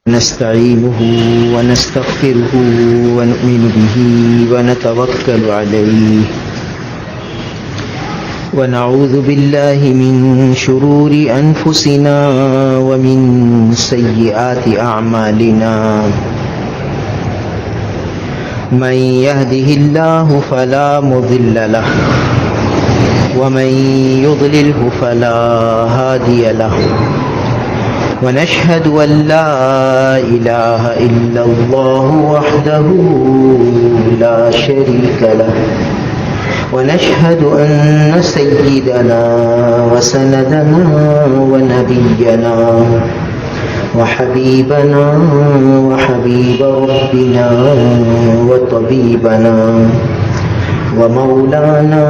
نستعينه ونستغفره ونؤمن به ونتوكل عليه ونعوذ بالله من شرور أنفسنا ومن سيئات أعمالنا من يهده الله فلا مضل له ومن يضلله فلا هادي له ونشهد أن لا إله إلا الله وحده لا شريك له ونشهد أن سيدنا وسندنا ونبينا وحبيبنا وحبيب ربنا وطبيبنا ومولانا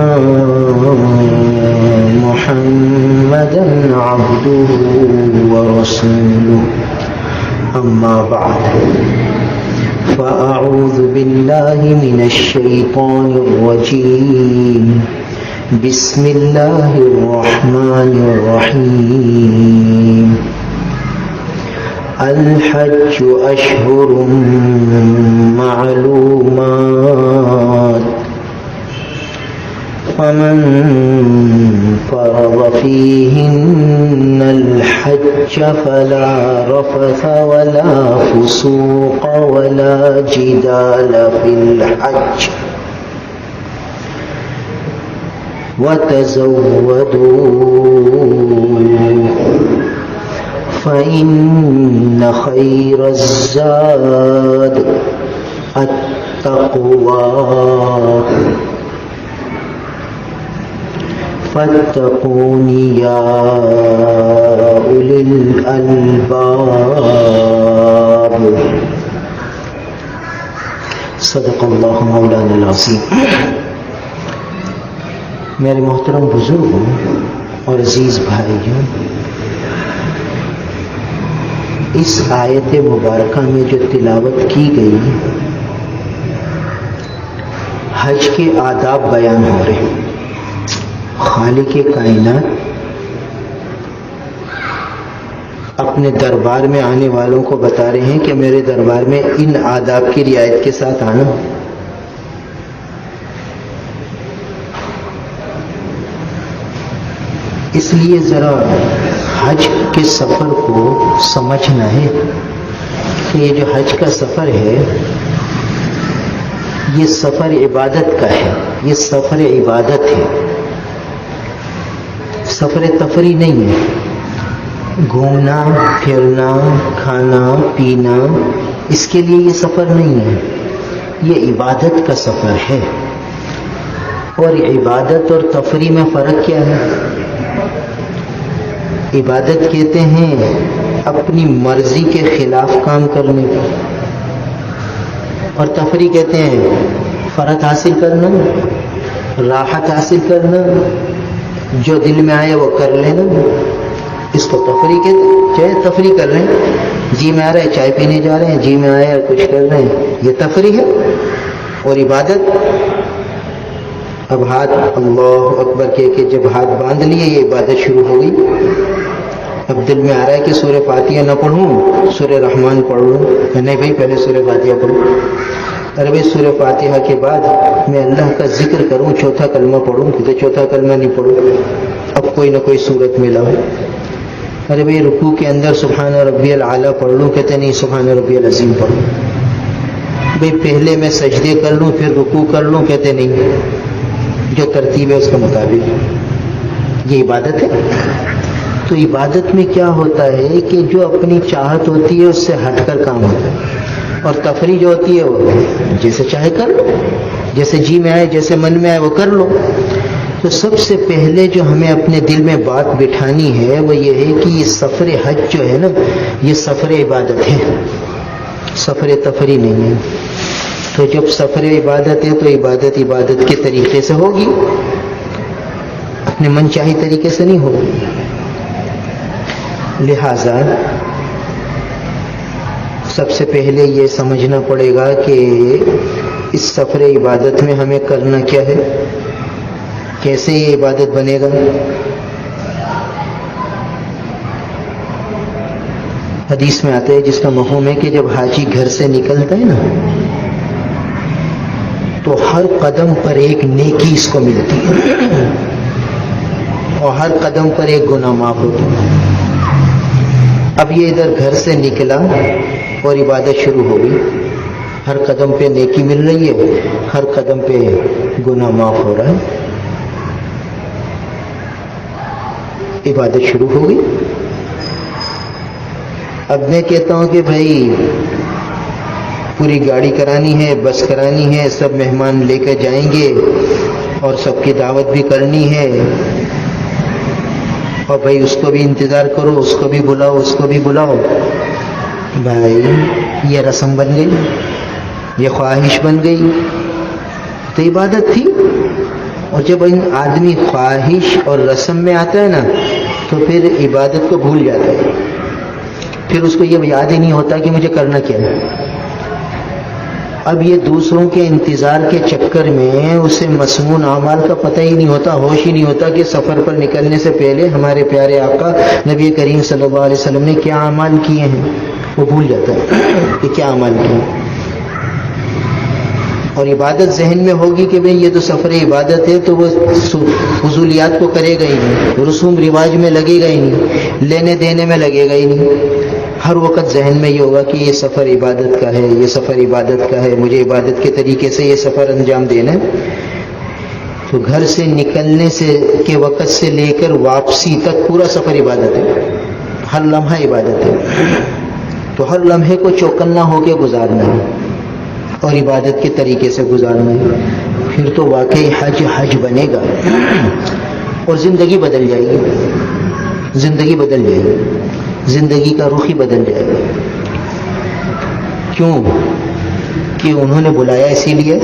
محمدا عبده ورسوله أما بعد فأعوذ بالله من الشيطان الرجيم بسم الله الرحمن الرحيم الحج أشهر معلومات فمن فرض فيهن الحج فلا رفث ولا فسوق ولا جدال في الحج وتزودوا فإن خير الزاد التقوى فاتقون يا أولي الألباب صدق اللہ مولانا العظیم. میرے محترم بزرگوں اور عزیز بھائیوں، اس آیت مبارکہ میں جو تلاوت کی گئی حج کے آداب بیان ہو رہے ہیں. خالق کائنات اپنے دربار میں آنے والوں کو بتا رہے ہیں کہ میرے دربار میں ان آداب کی رعایت کے ساتھ آنا. اس لیے ذرا حج کے سفر کو سمجھنا ہے کہ یہ جو حج کا سفر ہے یہ سفر عبادت کا ہے، یہ سفر عبادت ہے، سفر تفریح نہیں ہے. گھومنا پھرنا کھانا پینا اس کے لیے یہ سفر نہیں ہے، یہ عبادت کا سفر ہے. اور عبادت اور تفریح میں فرق کیا ہے؟ عبادت کہتے ہیں اپنی مرضی کے خلاف کام کرنے کو، اور تفریح کہتے ہیں فرحت حاصل کرنا، راحت حاصل کرنا، جو دل میں آئے وہ کر لینا. اس کو تفریح کہتے ہیں. چاہے تفریح کر رہے ہیں، جی میں آ رہا ہے چائے پینے جا رہے ہیں، جی میں آیا کچھ کر رہے ہیں، یہ تفریح ہے. اور عبادت اب ہاتھ اللہ اکبر کہہ کے جب ہاتھ باندھ لیے یہ عبادت شروع ہو گئی. اب دل میں آ رہا ہے کہ سورہ فاتحہ نہ پڑھوں، سورہ رحمان پڑھ لوں. نہیں بھائی پہلے سورہ فاتحہ پڑھوں. ارے بھائی سورہ فاتحہ کے بعد میں اللہ کا ذکر کروں، چوتھا کلمہ پڑھوں، کہتے چوتھا کلمہ نہیں پڑھوں، اب کوئی نہ کوئی صورت میں لاؤ. ارے بھائی رکوع کے اندر سبحان ربی العلیٰ پڑھ لوں، کہتے نہیں سبحان ربی العظیم پڑھوں. بھائی پہلے میں سجدے کر لوں پھر رکوع کر لوں، کہتے نہیں جو ترتیب ہے اس کے مطابق. یہ عبادت ہے. تو عبادت میں کیا ہوتا ہے کہ جو اپنی چاہت ہوتی ہے اس سے ہٹ کر کام ہوتا ہے، اور تفریح جو ہوتی ہے وہ جیسے چاہے کر لو، جیسے جی میں آئے جیسے من میں آئے وہ کر لو. تو سب سے پہلے جو ہمیں اپنے دل میں بات بٹھانی ہے وہ یہ ہے کہ یہ سفر حج جو ہے نا یہ سفر عبادت ہے، سفر تفریح نہیں ہے. تو جب سفر عبادت ہے تو عبادت عبادت کے طریقے سے ہوگی، اپنے من چاہی طریقے سے نہیں ہوگی. لہذا سب سے پہلے یہ سمجھنا پڑے گا کہ اس سفر عبادت میں ہمیں کرنا کیا ہے، کیسے یہ عبادت بنے گا. حدیث میں آتا ہے جس کا مفہوم ہے کہ جب حاجی گھر سے نکلتا ہے نا تو ہر قدم پر ایک نیکی اس کو ملتی ہے اور ہر قدم پر ایک گناہ معاف ہوتا ہے. اب یہ ادھر گھر سے نکلا اور عبادت شروع ہو گئی. ہر قدم پہ نیکی مل رہی ہے, ہر قدم پہ گناہ معاف ہو رہا ہے. عبادت شروع ہو گئی. اب میں کہتا ہوں کہ بھائی پوری گاڑی کرانی ہے, بس کرانی ہے, سب مہمان لے کر جائیں گے اور سب کی دعوت بھی کرنی ہے, اور بھائی اس کو بھی انتظار کرو, اس کو بھی بلاؤ, اس کو بھی بلاؤ. بھائی یہ رسم بن گئی, یہ خواہش بن گئی. تو عبادت تھی. اور جب آدمی خواہش اور رسم میں آتا ہے نا تو پھر عبادت کو بھول جاتا ہے. پھر اس کو یہ یاد ہی نہیں ہوتا کہ مجھے کرنا کیا ہے. اب یہ دوسروں کے انتظار کے چکر میں اسے مسنون اعمال کا پتہ ہی نہیں ہوتا, ہوش ہی نہیں ہوتا کہ سفر پر نکلنے سے پہلے ہمارے پیارے آقا نبی کریم صلی اللہ علیہ وسلم نے کیا اعمال کیے ہیں. وہ بھول جاتا ہے کہ کیا اعمال کیے. اور عبادت ذہن میں ہوگی کہ بھئی یہ تو سفر عبادت ہے, تو وہ فضولیات کو کرے گا ہی نہیں, رسوم رواج میں لگے گا ہی نہیں, لینے دینے میں لگے گا ہی نہیں. ہر وقت ذہن میں یہ ہوگا کہ یہ سفر عبادت کا ہے, یہ سفر عبادت کا ہے, مجھے عبادت کے طریقے سے یہ سفر انجام دینا ہے. تو گھر سے نکلنے کے وقت سے لے کر واپسی تک پورا سفر عبادت ہے, ہر لمحہ عبادت ہے. تو ہر لمحے کو چوکنا ہو کے گزارنا ہے اور عبادت کے طریقے سے گزارنا ہے. پھر تو واقعی حج بنے گا اور زندگی بدل جائے گی, زندگی بدل جائے گی, زندگی کا رخ ہی بدل جائے گا. کیوں کہ انہوں نے بلایا اسی لیے,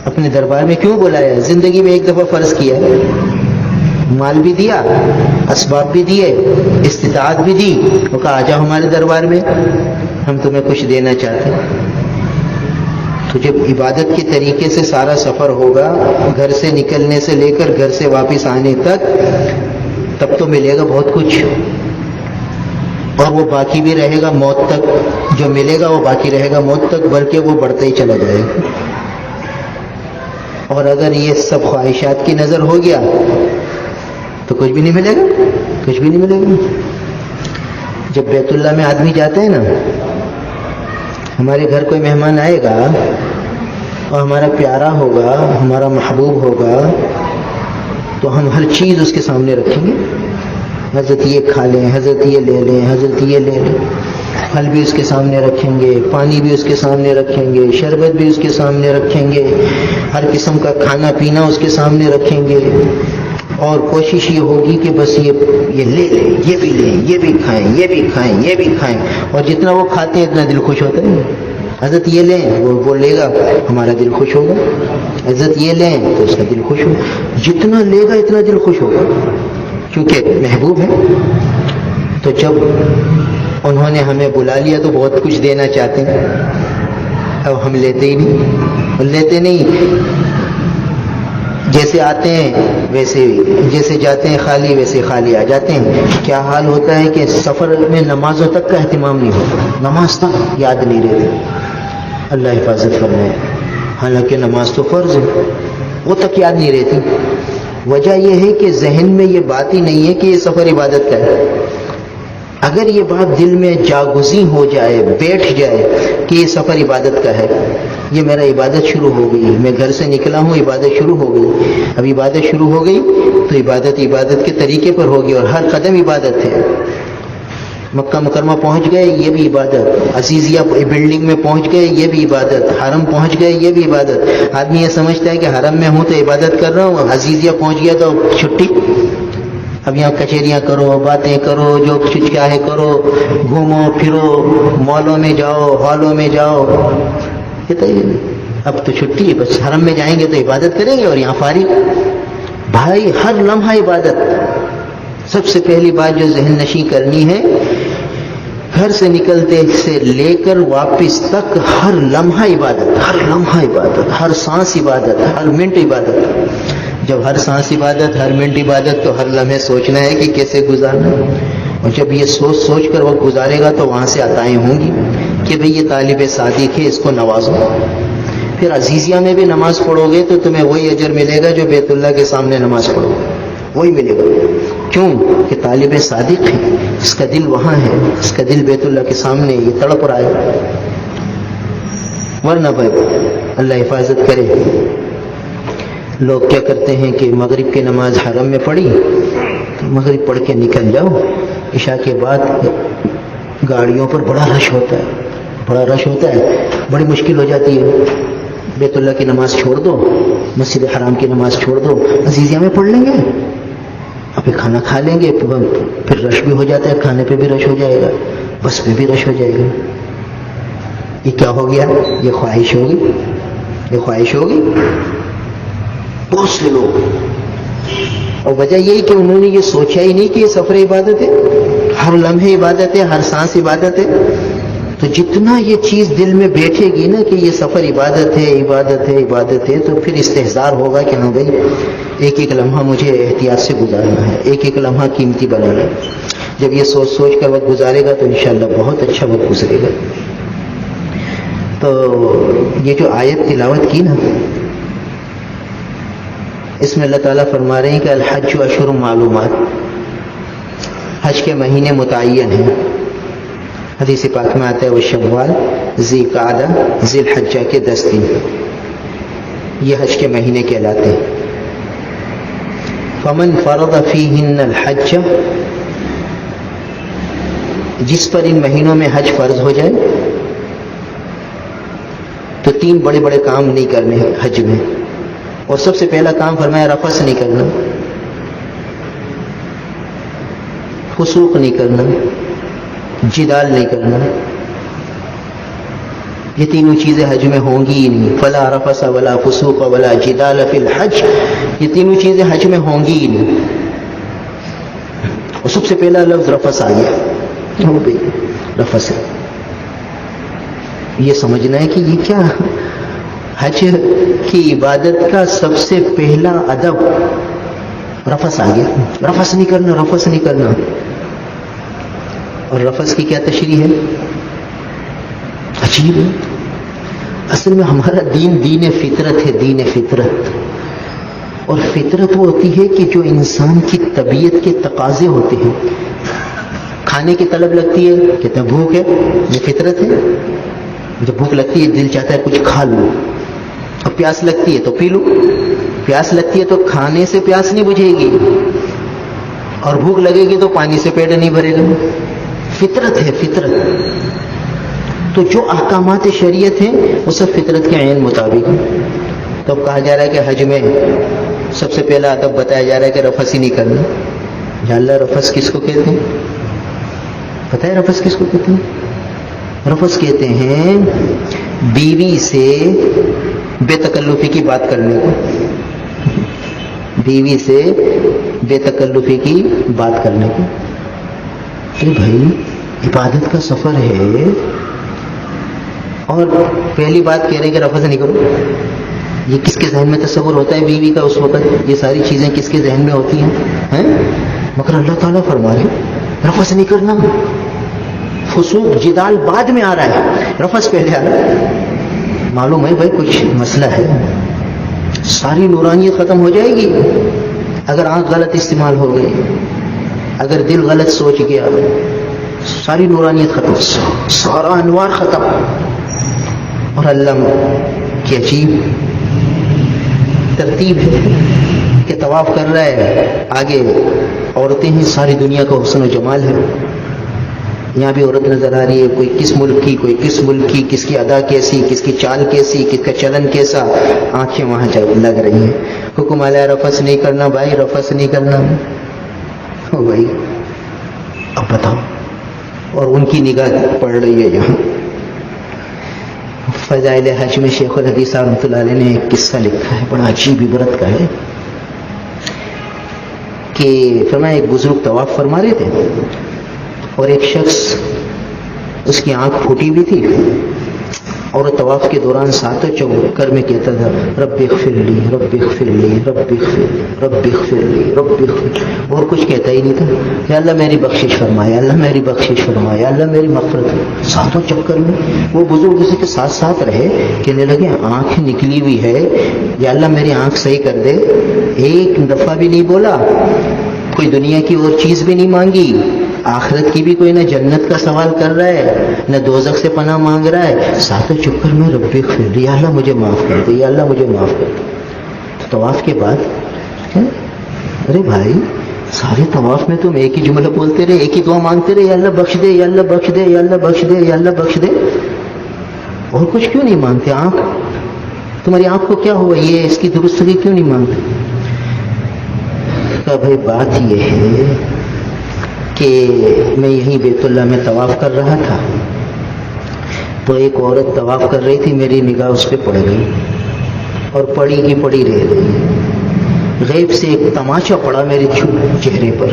اپنے دربار میں کیوں بلایا؟ زندگی میں ایک دفعہ فرض کیا ہے, مال بھی دیا, اسباب بھی دیے, استطاعت بھی دی, وہ کہا آ جاؤ ہمارے دربار میں, ہم تمہیں کچھ دینا چاہتے ہیں. تو جب عبادت کے طریقے سے سارا سفر ہوگا گھر سے نکلنے سے لے کر گھر سے واپس آنے تک, تب تو ملے گا بہت کچھ, اور وہ باقی بھی رہے گا موت تک. جو ملے گا وہ باقی رہے گا موت تک, بلکہ وہ بڑھتا ہی چلا جائے گا. اور اگر یہ سب خواہشات کی نظر ہو گیا تو کچھ بھی نہیں ملے گا, کچھ بھی نہیں ملے گا. جب بیت اللہ میں آدمی جاتا ہے نا, ہمارے گھر کوئی مہمان آئے گا اور ہمارا پیارا ہوگا, ہمارا محبوب ہوگا, تو ہم ہر چیز اس کے سامنے رکھیں گے. حضرت یہ کھا لیں, حضرت یہ لے لیں, حضرت یہ لے لیں. پھل بھی اس کے سامنے رکھیں گے, پانی بھی اس کے سامنے رکھیں گے, شربت بھی اس کے سامنے رکھیں گے, ہر قسم کا کھانا پینا اس کے سامنے رکھیں گے. اور کوشش یہ ہوگی کہ بس یہ لے لیں, یہ بھی لیں, یہ بھی کھائیں, یہ بھی کھائیں, یہ بھی کھائیں. اور جتنا وہ کھاتے ہیں اتنا دل خوش ہوتا ہے. حضرت یہ لیں, وہ لے گا, ہمارا دل خوش ہوگا. حضرت یہ لیں تو اس کا دل خوش ہوگا. جتنا لے گا اتنا دل خوش ہوگا, کیونکہ محبوب ہے. تو جب انہوں نے ہمیں بلا لیا تو بہت کچھ دینا چاہتے ہیں, اب ہم لیتے ہی نہیں, لیتے نہیں. جیسے آتے ہیں ویسے, جیسے جاتے ہیں خالی ویسے خالی آ جاتے ہیں. کیا حال ہوتا ہے کہ سفر میں نمازوں تک کا اہتمام نہیں ہوتا, نماز تک یاد نہیں رہتی. اللہ حفاظت فرمائے. حالانکہ نماز تو فرض ہے, وہ تک یاد نہیں رہتی. وجہ یہ ہے کہ ذہن میں یہ بات ہی نہیں ہے کہ یہ سفر عبادت کا ہے. اگر یہ بات دل میں جاگزیں ہو جائے, بیٹھ جائے کہ یہ سفر عبادت کا ہے, یہ میرا عبادت شروع ہو گئی, میں گھر سے نکلا ہوں, عبادت شروع ہو گئی. اب عبادت شروع ہو گئی تو عبادت کے طریقے پر ہوگی, اور ہر قدم عبادت ہے. مکہ مکرمہ پہنچ گئے, یہ بھی عبادت. عزیزیہ بلڈنگ میں پہنچ گئے, یہ بھی عبادت. حرم پہنچ گئے, یہ بھی عبادت. آدمی یہ سمجھتا ہے کہ حرم میں ہوں تو عبادت کر رہا ہوں, عزیزیہ پہنچ گیا تو چھٹی. اب یہاں کچہریاں کرو, باتیں کرو, جو کچھ چاہے کرو, گھومو پھرو, مالوں میں جاؤ, ہالوں میں جاؤ. اب تو چھٹی ہے, بس حرم میں جائیں گے تو عبادت کریں گے, اور یہاں فارغ. بھائی ہر لمحہ عبادت. سب سے پہلی بات جو ذہن نشیں کرنی ہے, گھر سے نکلتے سے لے کر واپس تک ہر لمحہ عبادت, ہر لمحہ عبادت, ہر سانس عبادت, ہر منٹ عبادت. جب ہر سانس عبادت, ہر منٹ عبادت, تو ہر لمحے سوچنا ہے کہ کیسے گزارنا. اور جب یہ سوچ سوچ کر وقت گزارے گا تو وہاں سے عطائیں ہوں گی کہ بھئی یہ طالب صادق ہے، اس کو نوازو. پھر عزیزیہ میں بھی نماز پڑھو گے تو تمہیں وہی اجر ملے گا جو بیت اللہ کے سامنے نماز پڑھو گے، وہی ملے گا. کیوں کہ طالب صادق ہے، اس کا دل وہاں ہے، اس کا دل بیت اللہ کے سامنے، یہ تڑپ رہا ہے. ورنہ بھائی اللہ حفاظت کرے، لوگ کیا کرتے ہیں کہ مغرب کی نماز حرم میں پڑھی تو مغرب پڑھ کے نکل جاؤ، عشاء کے بعد گاڑیوں پر بڑا رش ہوتا ہے، بڑا رش ہوتا ہے، بڑی مشکل ہو جاتی ہے. بیت اللہ کی نماز چھوڑ دو، مسجد حرام کی نماز چھوڑ دو، عزیزیہ میں پڑھ لیں گے، ابھی کھانا کھا لیں گے، پھر رش بھی ہو جاتا ہے، کھانے پہ بھی رش ہو جائے گا، بس پہ بھی رش ہو جائے گا. یہ کیا ہو گیا؟ یہ خواہش ہوگی، یہ خواہش ہوگی بہت سے لوگ. اور وجہ یہی کہ انہوں نے یہ سوچا ہی نہیں کہ یہ سفر عبادت ہے، ہر لمحے عبادت ہے، ہر سانس عبادت ہے. تو جتنا یہ چیز دل میں بیٹھے گی نا کہ یہ سفر عبادت ہے، عبادت ہے، عبادت ہے، تو پھر استحضار ہوگا کہ ہاں بھائی ایک ایک لمحہ مجھے احتیاط سے گزارنا ہے، ایک ایک لمحہ قیمتی بنانا ہے. جب یہ سوچ سوچ کر وقت گزارے گا تو انشاءاللہ بہت اچھا وقت گزرے گا. تو یہ جو آیت تلاوت کی نا، اس میں اللہ تعالیٰ فرما رہے ہیں کہ الحج اشہر معلومات، حج کے مہینے متعین ہیں. حدیث پاک میں آتا ہے وہ شوال، ذی قعدہ، ذی الحجہ کے 10 دن یہ حج کے مہینے کہلاتے ہیں. فمن فرض فیہن الحج، جس پر ان مہینوں میں حج فرض ہو جائے تو 3 بڑے بڑے کام نہیں کرنے حج میں. اور سب سے پہلا کام فرمایا رفث نہیں کرنا، فسوق نہیں کرنا، جدال نہیں کرنا. یہ تینوں چیزیں حج میں ہوں گی ہی نہیں. فلا رفث ولا فسوق ولا جدال فی الحج، یہ تینوں چیزیں حج میں ہوں گی ہی نہیں. اور سب سے پہلا لفظ رفث آ گیا، رفث ہے. یہ سمجھنا ہے کہ یہ کیا حج کی عبادت کا سب سے پہلا ادب رفث آ گیا. رفث نہیں کرنا، رفث نہیں کرنا. اور رفث کی کیا تشریح ہے؟ عجیب ہے. اصل میں ہمارا دین دین فطرت ہے، دین فطرت. اور فطرت وہ ہوتی ہے کہ جو انسان کی طبیعت کے تقاضے ہوتے ہیں. کھانے کی طلب لگتی ہے، کہتے ہیں بھوک ہے، یہ فطرت ہے. جب بھوک لگتی ہے دل چاہتا ہے کچھ کھا لو. اب پیاس لگتی ہے تو پی لو. پیاس لگتی ہے تو کھانے سے پیاس نہیں بجھے گی، اور بھوک لگے گی تو پانی سے پیٹ نہیں بھرے گا. فطرت ہے، فطرت. تو جو احکامات شریعت ہیں وہ سب فطرت کے عین مطابق ہیں. تو اب کہا جا رہا ہے کہ حج میں سب سے پہلا ادب بتایا جا رہا ہے کہ رفث ہی نہیں کرنا. یا اللہ، رفث کس کو کہتے ہیں؟ پتہ ہے رفث کس کو کہتے ہیں؟ رفث کہتے ہیں بیوی سے بے تکلفی کی بات کرنے کو. بیوی سے بے تکلفی کی بات کرنے کو. ارے بھائی عبادت کا سفر ہے اور پہلی بات کہہ رہے ہیں کہ رفث نہیں کرو. یہ کس کے ذہن میں تصور ہوتا ہے بیوی کا اس وقت؟ یہ ساری چیزیں کس کے ذہن میں ہوتی ہیں؟ مگر اللہ تعالیٰ فرما رہے رفث نہیں کرنا. فسوق جدال بعد میں آ رہا ہے، رفث پہلے آ رہا ہے. معلوم ہے بھائی کچھ مسئلہ ہے. ساری نورانیت ختم ہو جائے گی اگر آنکھ غلط استعمال ہو گئی، اگر دل غلط سوچ گیا، ساری نورانیت ختم، سارا انوار ختم. اور اللہ کی عجیب ترتیب ہے کہ طواف کر رہا ہے، آگے عورتیں ہیں، ساری دنیا کا حسن و جمال ہے. یہاں بھی عورت نظر آ رہی ہے، کوئی کس ملک کی، کوئی کس ملک کی، کس کی ادا کیسی، کس کی چال کیسی، کس کا چلن کیسا. آنکھیں وہاں لگ رہی ہیں. حکم علیہ رفث نہیں کرنا. بھائی رفث نہیں کرنا. او بھائی اب بتاؤ. اور ان کی نگاہ پڑ رہی ہے یہاں. فضائل حج میں شیخ الحدیث رحمۃ اللہ علیہ نے ایک قصہ لکھا ہے، بڑا عجیب عبرت کا ہے. کہ فرمایا ایک بزرگ طواف فرما رہے تھے اور ایک شخص، اس کی آنکھ پھوٹی ہوئی تھی، اور طواف کے دوران ساتوں چکر میں کہتا تھا رب اغفر لی رب اغفر لی رب اغفر لی رب اغفر لی رب اغفر لی، اور کچھ کہتا ہی نہیں تھا. یا اللہ میری بخشش فرمائے، اللہ میری بخشش فرمائے، اللہ میری مغفرت. ساتوں چکر میں وہ بزرگ اسی کے ساتھ ساتھ رہے. کہنے لگے آنکھ نکلی ہوئی ہے، یا اللہ میری آنکھ صحیح کر دے. ایک دفعہ بھی نہیں بولا، کوئی دنیا کی اور چیز بھی نہیں مانگی، آخرت کی بھی کوئی نہ جنت کا سوال کر رہا ہے نہ دوزخ سے پناہ مانگ رہا ہے. ساتوں چکر میں رب اغفر لی، یا اللہ مجھے معاف کر دے، یا اللہ مجھے معاف کر دے. طواف کے بعد ارے بھائی سارے طواف میں تم ایک ہی جملہ بولتے رہے، ایک ہی دعا مانگتے رہے، یا اللہ بخش دے، یا اللہ بخش دے، یا اللہ بخش دے، یا اللہ بخش دے. اور کچھ کیوں نہیں مانگتے؟ آنکھ تمہاری آنکھ کو کیا ہوا؟ یہ اس کی درستگی کیوں نہیں مانگتے؟ کہ بھائی بات یہ ہے کہ میں یہیں بیت اللہ میں طواف کر رہا تھا تو ایک عورت طواف کر رہی تھی، میری نگاہ اس پہ پڑ گئی اور پڑی کی پڑی رہ گئی. غیب سے ایک تماشا پڑا میرے چہرے پر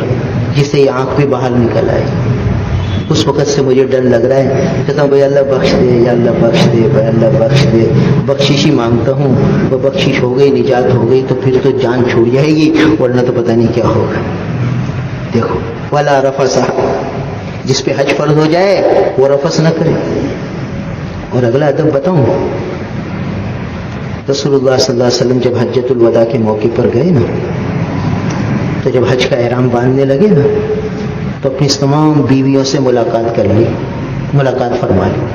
جس سے یہ آنکھ بھی باہر نکل آئی. اس وقت سے مجھے ڈر لگ رہا ہے، کہتا ہوں بھائی اللہ بخش دے، یا اللہ بخش دے، بھائی اللہ بخش دے. بخشش ہی مانگتا ہوں. وہ بخشش ہو گئی، نجات ہو گئی تو پھر تو جان چھوڑ جائے گی، ورنہ تو پتہ نہیں کیا ہوگا. دیکھو ولا رفث، جس پہ حج فرض ہو جائے وہ رفث نہ کرے. اور اگلا ادب بتاؤں، رسول اللہ صلی اللہ علیہ وسلم جب حجۃ الوداع کے موقع پر گئے نا، تو جب حج کا احرام باندھنے لگے نا تو اپنی تمام بیویوں سے ملاقات کر لی، ملاقات فرما لی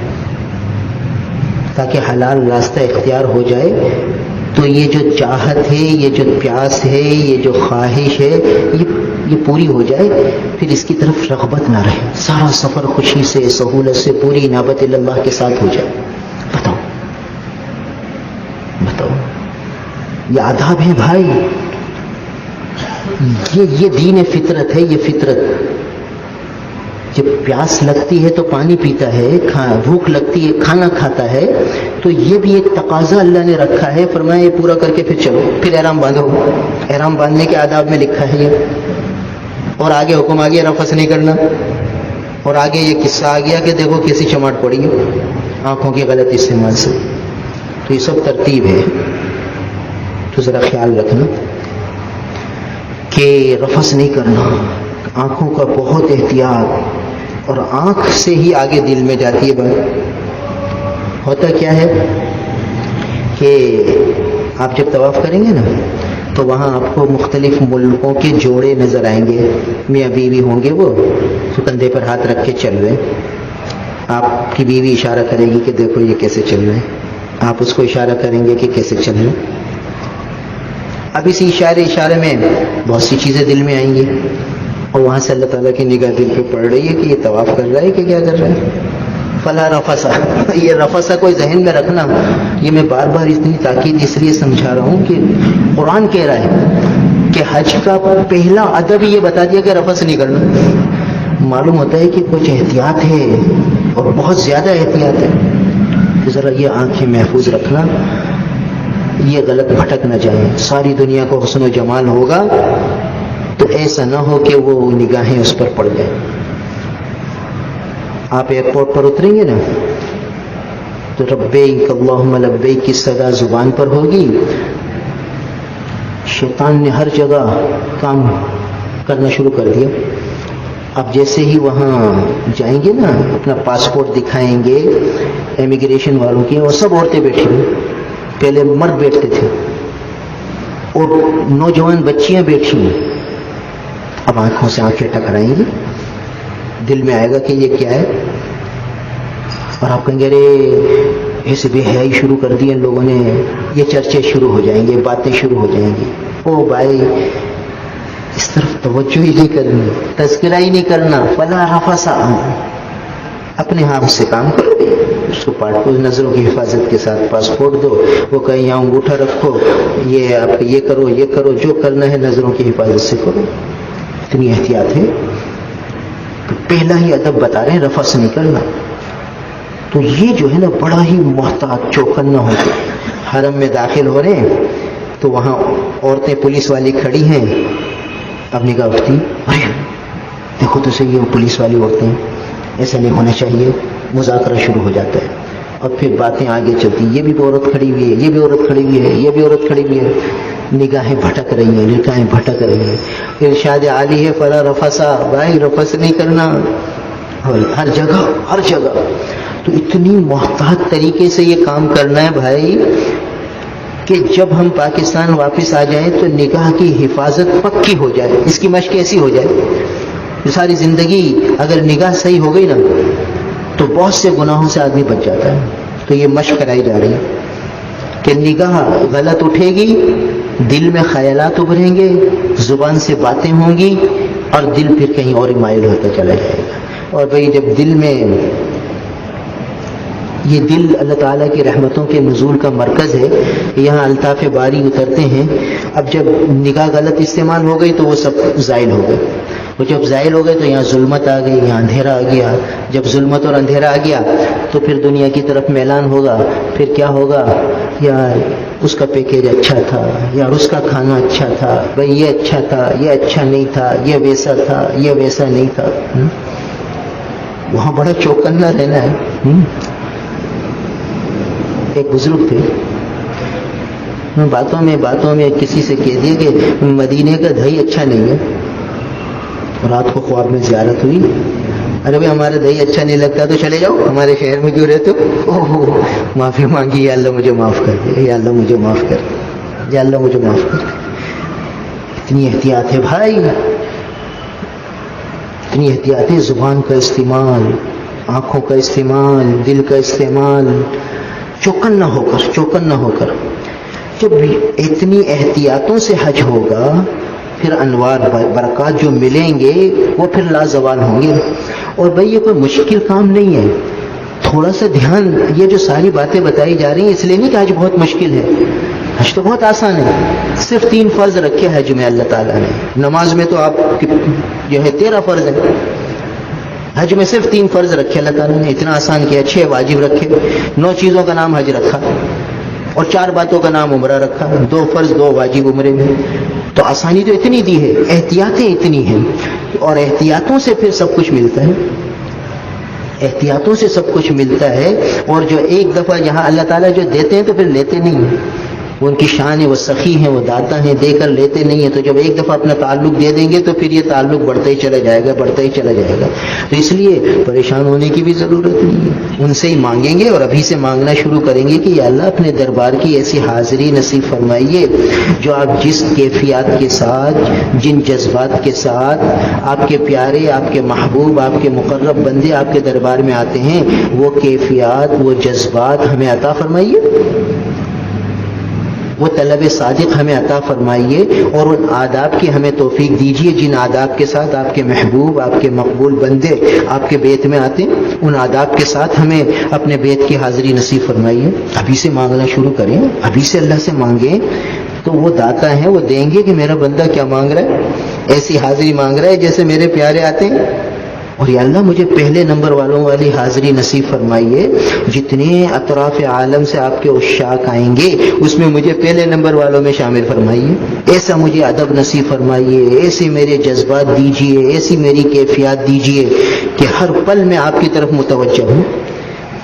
تاکہ حلال راستہ اختیار ہو جائے. تو یہ جو چاہت ہے، یہ جو پیاس ہے، یہ جو خواہش ہے، یہ پوری ہو جائے، پھر اس کی طرف رغبت نہ رہے. سارا سفر خوشی سے، سہولت سے، پوری انابت اللہ کے ساتھ ہو جائے. بتاؤ یہ آداب ہے بھائی، یہ دین فطرت ہے، یہ فطرت. جب پیاس لگتی ہے تو پانی پیتا ہے، بھوک لگتی ہے کھانا کھاتا ہے، تو یہ بھی ایک تقاضا اللہ نے رکھا ہے. فرمایا یہ پورا کر کے پھر چلو، پھر احرام باندھو. احرام باندھنے کے آداب میں لکھا ہے یہ. اور آگے حکم آ گیا رفث نہیں کرنا، اور آگے یہ قصہ آ گیا کہ دیکھو کیسی چماٹ پڑی آنکھوں کے غلط استعمال سے. تو یہ سب ترتیب ہے، تو ذرا خیال رکھنا کہ رفث نہیں کرنا. آنکھوں کا بہت احتیاط، اور آنکھ سے ہی آگے دل میں جاتی ہے بات. ہوتا کیا ہے کہ آپ جب طواف کریں گے نا تو وہاں آپ کو مختلف ملکوں کے جوڑے نظر آئیں گے، میاں بیوی ہوں گے، وہ کندھے پر ہاتھ رکھ کے چل رہے. آپ کی بیوی اشارہ کرے گی کہ دیکھو یہ کیسے چل رہے ہیں، آپ اس کو اشارہ کریں گے کہ کیسے چل رہے ہیں. اب اسی اشارے میں بہت سی چیزیں دل میں آئیں گی، اور وہاں سے اللہ تعالیٰ کی نگاہ دل پہ پڑ رہی ہے کہ یہ طواف کر رہا ہے کہ کیا کر رہا ہے. فلا رفث، یہ رفث کو ذہن میں رکھنا. یہ میں بار بار اتنی تاکید اس لیے سمجھا رہا ہوں کہ قرآن کہہ رہا ہے کہ حج کا پہلا ادب یہ بتا دیا کہ رفث نہیں کرنا. معلوم ہوتا ہے کہ کچھ احتیاط ہے اور بہت زیادہ احتیاط ہے. تو ذرا یہ آنکھیں محفوظ رکھنا، یہ غلط بھٹک نہ جائیں. ساری دنیا کو حسن و جمال ہوگا تو ایسا نہ ہو کہ وہ نگاہیں اس پر پڑ جائیں. آپ ایئرپورٹ پر اتریں گے نا تو لبیک اللہم لبیک کی صدا زبان پر ہوگی. شیطان نے ہر جگہ کام کرنا شروع کر دیا. اب جیسے ہی وہاں جائیں گے نا، اپنا پاسپورٹ دکھائیں گے امیگریشن والوں کی، اور سب عورتیں بیٹھی ہوئی. پہلے مرد بیٹھتے تھے اور نوجوان بچیاں بیٹھی ہوئی. اب آنکھوں سے آنکھیں ٹکرائیں گی، دل میں آئے گا کہ یہ کیا ہے، اور آپ کہیں گے ارے ایسے بے حیائی شروع کر دی ان لوگوں نے. یہ چرچے شروع ہو جائیں گے، باتیں شروع ہو جائیں گی. او بھائی اس طرف توجہ ہی نہیں کرنی، تذکرہ ہی نہیں کرنا. فلا رفث، اپنے ہاتھ سے کام کرو، اس کو پاٹ کو نظروں کی حفاظت کے ساتھ پاسپورٹ دو. وہ کہیں یہاں انگوٹھا رکھو، یہ آپ یہ کرو، یہ کرو، جو کرنا ہے نظروں کی حفاظت سے کرو. اتنی احتیاط ہے. تو پہلا ہی ادب بتا رہے ہیں رفث نہیں کرنا. تو یہ جو ہے نا بڑا ہی محتاط چوکنا ہوتے. حرم میں داخل ہو رہے ہیں تو وہاں عورتیں پولیس والی کھڑی ہیں. اب نگاہ اٹھتی، دیکھو تو صحیح ہے وہ پولیس والی عورتیں، ایسا نہیں ہونا چاہیے. مذاکرہ شروع ہو جاتا ہے. اور پھر باتیں آگے چلتی، یہ بھی عورت کھڑی ہوئی ہے، یہ بھی عورت کھڑی ہوئی ہے، یہ بھی عورت کھڑی ہوئی ہے، نگاہیں بھٹک رہی ہیں، نگاہیں بھٹک رہی ہیں. ارشاد عالی ہے فلا رفسا، بھائی رفس نہیں کرنا، ہر جگہ ہر جگہ. تو اتنی محتاط طریقے سے یہ کام کرنا ہے بھائی کہ جب ہم پاکستان واپس آ جائیں تو نگاہ کی حفاظت پکی ہو جائے، اس کی مشق ایسی ہو جائے. ساری زندگی اگر نگاہ صحیح ہو گئی نا تو بہت سے گناہوں سے آدمی بچ جاتا ہے. تو یہ مشق کرائی جا رہی ہے کہ نگاہ غلط اٹھے گی، دل میں خیالات ابھریں گے، زبان سے باتیں ہوں گی اور دل پھر کہیں اور مائل ہوتا چلا جائے گا. اور بھئی جب دل میں یہ دل اللہ تعالیٰ کی رحمتوں کے نزول کا مرکز ہے، یہاں الطاف باری اترتے ہیں. اب جب نگاہ غلط استعمال ہو گئی تو وہ سب زائل ہو گئے. وہ جب زائل ہو گئے تو یہاں ظلمت آ گئی، یہاں اندھیرا آ گیا. جب ظلمت اور اندھیرا آ گیا تو پھر دنیا کی طرف میلان ہوگا. پھر کیا ہوگا؟ یار اس کا پیکیج اچھا تھا، یار اس کا کھانا اچھا تھا، بھائی یہ اچھا تھا، یہ اچھا نہیں تھا، یہ ویسا تھا، یہ ویسا نہیں تھا. وہاں بڑا چوکنا رہنا ہے. ایک بزرگ تھے، باتوں میں کسی سے کہہ دیا کہ مدینے کا دہی اچھا نہیں ہے. رات کو خواب میں زیارت ہوئی، ارے بھائی ہمارا دہی اچھا نہیں لگتا تو چلے جاؤ، ہمارے شہر میں کیوں رہتے ہو؟ معافی مانگی، یا اللہ مجھے معاف کر دے، یا اللہ مجھے معاف کر دے، یا اللہ مجھے معاف کر دے. اتنی احتیاط ہے بھائی، اتنی احتیاط ہے. زبان کا استعمال، آنکھوں کا استعمال، دل کا استعمال، چوکن نہ ہو کر. جب اتنی احتیاطوں سے حج ہوگا پھر انوار برکات جو ملیں گے وہ پھر لازوال ہوں گے. اور بھائی یہ کوئی مشکل کام نہیں ہے. تھوڑا سا دھیان، یہ جو ساری باتیں بتائی جا رہی ہیں اس لیے نہیں کہ حج بہت مشکل ہے، حج تو بہت آسان ہے. صرف 3 فرض رکھے حج میں اللہ تعالیٰ نے. نماز میں تو آپ جو ہے 13 فرض ہیں، حج میں صرف 3 فرض رکھے اللہ تعالیٰ نے. اتنا آسان کیا. 6 واجب رکھے، 9 چیزوں کا نام حج رکھا اور 4 باتوں کا نام عمرہ رکھا. 2 فرض 2 واجب عمرے میں. تو آسانی تو اتنی دی ہے، احتیاطیں اتنی ہیں، اور احتیاطوں سے پھر سب کچھ ملتا ہے. احتیاطوں سے سب کچھ ملتا ہے. اور جو ایک دفعہ جہاں اللہ تعالیٰ جو دیتے ہیں تو پھر لیتے نہیں ہیں. وہ ان کی شان ہے، وہ سخی ہیں، وہ داتا ہیں، دے کر لیتے نہیں ہیں. تو جب ایک دفعہ اپنا تعلق دے دیں گے تو پھر یہ تعلق بڑھتا ہی چلا جائے گا، بڑھتا ہی چلا جائے گا. تو اس لیے پریشان ہونے کی بھی ضرورت نہیں ہے. ان سے ہی مانگیں گے اور ابھی سے مانگنا شروع کریں گے کہ یا اللہ اپنے دربار کی ایسی حاضری نصیب فرمائیے جو آپ جس کیفیات کے ساتھ، جن جذبات کے ساتھ آپ کے پیارے، آپ کے محبوب، آپ کے مقرب بندے آپ کے دربار میں آتے ہیں، وہ کیفیات، وہ جذبات ہمیں عطا فرمائیے، وہ طلب صادق ہمیں عطا فرمائیے. اور ان آداب کی ہمیں توفیق دیجیے جن آداب کے ساتھ آپ کے محبوب، آپ کے مقبول بندے آپ کے بیت میں آتے ہیں. ان آداب کے ساتھ ہمیں اپنے بیت کی حاضری نصیب فرمائیے. ابھی سے مانگنا شروع کریں، ابھی سے اللہ سے مانگیں تو وہ داتا ہیں، وہ دیں گے کہ میرا بندہ کیا مانگ رہا ہے. ایسی حاضری مانگ رہا ہے جیسے میرے پیارے آتے ہیں. اور یا اللہ مجھے پہلے نمبر والوں والی حاضری نصیب فرمائیے. جتنے اطراف عالم سے آپ کے عشاق آئیں گے اس میں مجھے پہلے نمبر والوں میں شامل فرمائیے. ایسا مجھے ادب نصیب فرمائیے، ایسے میرے جذبات دیجیے، ایسی میری کیفیات دیجیے کہ ہر پل میں آپ کی طرف متوجہ ہوں.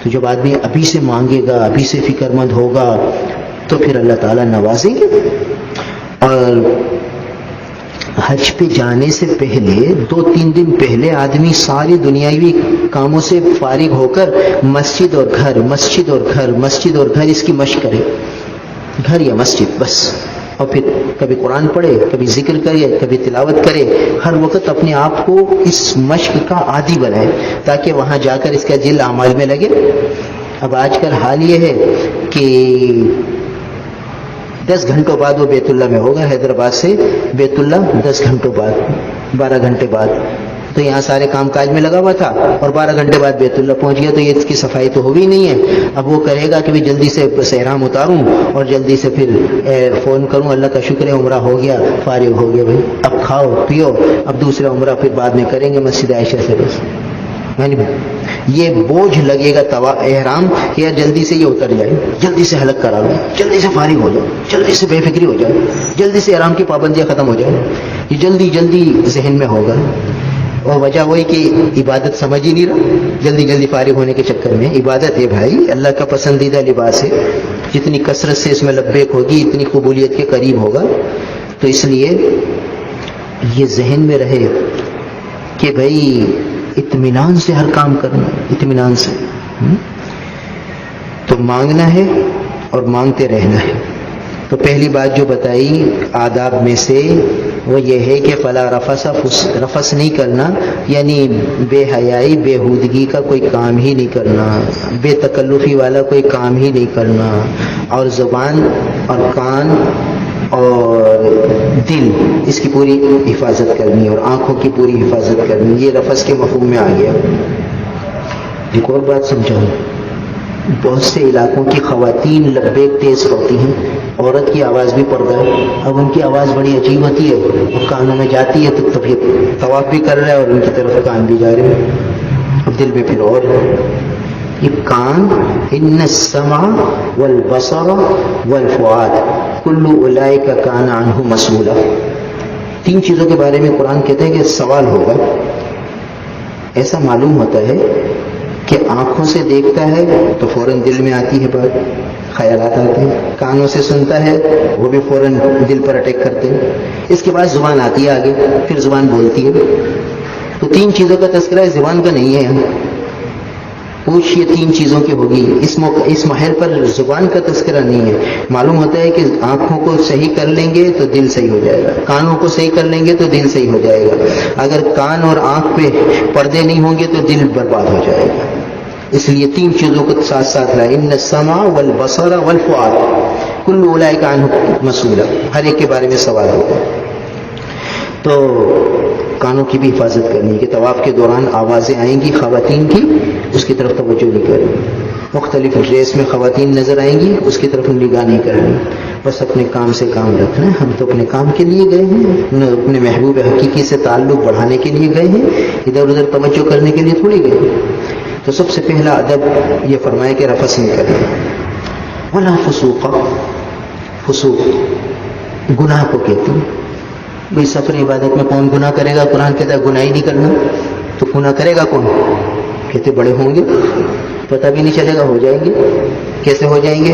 تو جب آدمی ابھی سے مانگے گا، ابھی سے فکر مند ہوگا تو پھر اللہ تعالیٰ نوازیں گے. اور حج پہ جانے سے پہلے 2-3 دن پہلے آدمی ساری دنیاوی کاموں سے فارغ ہو کر مسجد اور گھر، مسجد اور گھر، مسجد اور گھر اس کی مشق کرے. گھر یا مسجد بس. اور پھر کبھی قرآن پڑھے، کبھی ذکر کرے، کبھی تلاوت کرے. ہر وقت اپنے آپ کو اس مشق کا عادی بنائے تاکہ وہاں جا کر اس کا دل اعمال میں لگے. اب آج کل حال یہ ہے کہ 10 گھنٹوں بعد وہ بیت اللہ میں ہوگا. حیدرآباد سے بیت اللہ 10 گھنٹوں بعد، 12 گھنٹے بعد. تو یہاں سارے کام کاج میں لگا ہوا تھا اور 12 گھنٹے بعد بیت اللہ پہنچ گیا. تو یہ اس کی صفائی تو ہوئی نہیں ہے. اب وہ کرے گا کہ بھی جلدی سے احرام اتاروں اور جلدی سے پھر فون کروں، اللہ کا شکر ہے عمرہ ہو گیا، فارغ ہو گیا. بھائی اب کھاؤ پیو، اب دوسرا عمرہ پھر بعد میں کریں گے مسجد عائشہ سے. بس یعنی یہ بوجھ لگے گا احرام کہ یار جلدی سے یہ اتر جائے، جلدی سے حلق کرا لو، جلدی سے فارغ ہو جائے، جلدی سے بے فکری ہو جائے، جلدی سے احرام کی پابندیاں ختم ہو جائے. یہ جلدی جلدی ذہن میں ہوگا. اور وجہ وہی کہ عبادت سمجھ ہی نہیں رہا. جلدی جلدی فارغ ہونے کے چکر میں. عبادت ہے بھائی، اللہ کا پسندیدہ لباس ہے. جتنی کثرت سے اس میں لبیک ہوگی اتنی قبولیت کے قریب ہوگا. تو اس لیے یہ ذہن میں رہے کہ بھائی اطمینان سے ہر کام کرنا، اطمینان سے. تو مانگنا ہے اور مانگتے رہنا ہے. تو پہلی بات جو بتائی آداب میں سے وہ یہ ہے کہ فلا رفس نہیں کرنا، یعنی بے حیائی بےہودگی کا کوئی کام ہی نہیں کرنا، بے تکلفی والا کوئی کام ہی نہیں کرنا. اور زبان اور کان اور دل اس کی پوری حفاظت کرنی اور آنکھوں کی پوری حفاظت کرنی. یہ رفس کے مفہوم میں آ گیا. ایک اور بات سمجھاؤں، بہت سے علاقوں کی خواتین لبیک تیز پڑتی ہیں. عورت کی آواز بھی پردہ ہے. اب ان کی آواز بڑی عجیب ہوتی ہے، کانوں میں جاتی ہے تو طبیعت طواف بھی کر رہا ہے اور ان کی طرف کان بھی جا رہے ہیں. اب دل میں پھر اور یہ کان، ان السمع والبصر والفؤاد کل اولئک کان عنہ مسئولا. 3 چیزوں کے بارے میں قرآن کہتے ہیں کہ سوال ہوگا. ایسا معلوم ہوتا ہے کہ آنکھوں سے دیکھتا ہے تو فوراً دل میں آتی ہے بات، خیالات آتے ہیں. کانوں سے سنتا ہے وہ بھی فوراً دل پر اٹیک کرتے ہیں. اس کے بعد زبان آتی ہے آگے، پھر زبان بولتی ہے. تو 3 چیزوں کا تذکرہ زبان کا نہیں ہے. پوچھ یہ 3 چیزوں کی ہوگی، اس محل پر زبان کا تذکرہ نہیں ہے. معلوم ہوتا ہے کہ آنکھوں کو صحیح کر لیں گے تو دل صحیح ہو جائے گا، کانوں کو صحیح کر لیں گے تو دل صحیح ہو جائے گا. اگر کان اور آنکھ پہ پردے نہیں ہوں گے تو دل برباد ہو جائے گا. اس لیے 3 چیزوں کو ساتھ ساتھ لائے، ان السمع والبصر والفؤاد کل اولئک عنہ مسئولا. ہر ایک کے بارے میں سوال ہوگا. تو کانوں کی بھی حفاظت کرنی ہے کہ طواف کے دوران آوازیں آئیں گی خواتین کی، اس کی طرف توجہ نہیں کرنی. مختلف ڈریس میں خواتین نظر آئیں گی، اس کی طرف نگاہ نہیں کرنی. بس اپنے کام سے کام رکھنا ہے. ہم تو اپنے کام کے لیے گئے ہیں، اپنے محبوب حقیقی سے تعلق بڑھانے کے لیے گئے ہیں، ادھر ادھر توجہ کرنے کے لیے تھوڑی گئے ہیں. تو سب سے پہلا ادب یہ فرمایا کہ رفث نہیں کرنا. ولا فسوق، فسوق گناہ کو کہتے ہیں. بھائی سفر عبادت میں کون گناہ کرے گا؟ قرآن کہتا ہے گناہ ہی نہیں کرنا. تو گناہ کرے گا کون؟ کہتے بڑے ہوں گے، پتہ بھی نہیں چلے گا، ہو جائیں گے. کیسے ہو جائیں گے؟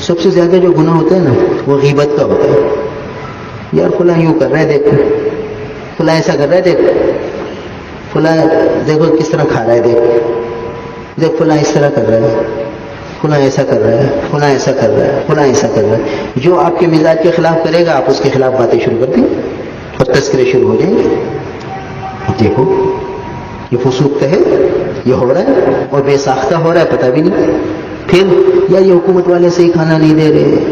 سب سے زیادہ جو گناہ ہوتا ہے نا وہ غیبت کا ہوتا ہے. یار فلاں یوں کر رہا ہے، دیکھ فلاں ایسا کر رہا ہے، دیکھ فلاں دیکھو کس طرح کھا رہا ہے، دیکھ فلاں اس طرح کر رہا ہے، فلاں ایسا کر رہا ہے، فلاں ایسا کر رہا ہے، فلاں ایسا کر رہا ہے. جو آپ کے مزاج کے خلاف کرے گا آپ اس کے خلاف باتیں شروع کر دیں اور تذکرے شروع ہو جائیں گے. دیکھو یہ فسوق ہے، یہ ہو رہا ہے اور بے ساختہ ہو رہا ہے، پتہ بھی نہیں. پھر یا یہ حکومت والے صحیح کھانا نہیں دے رہے،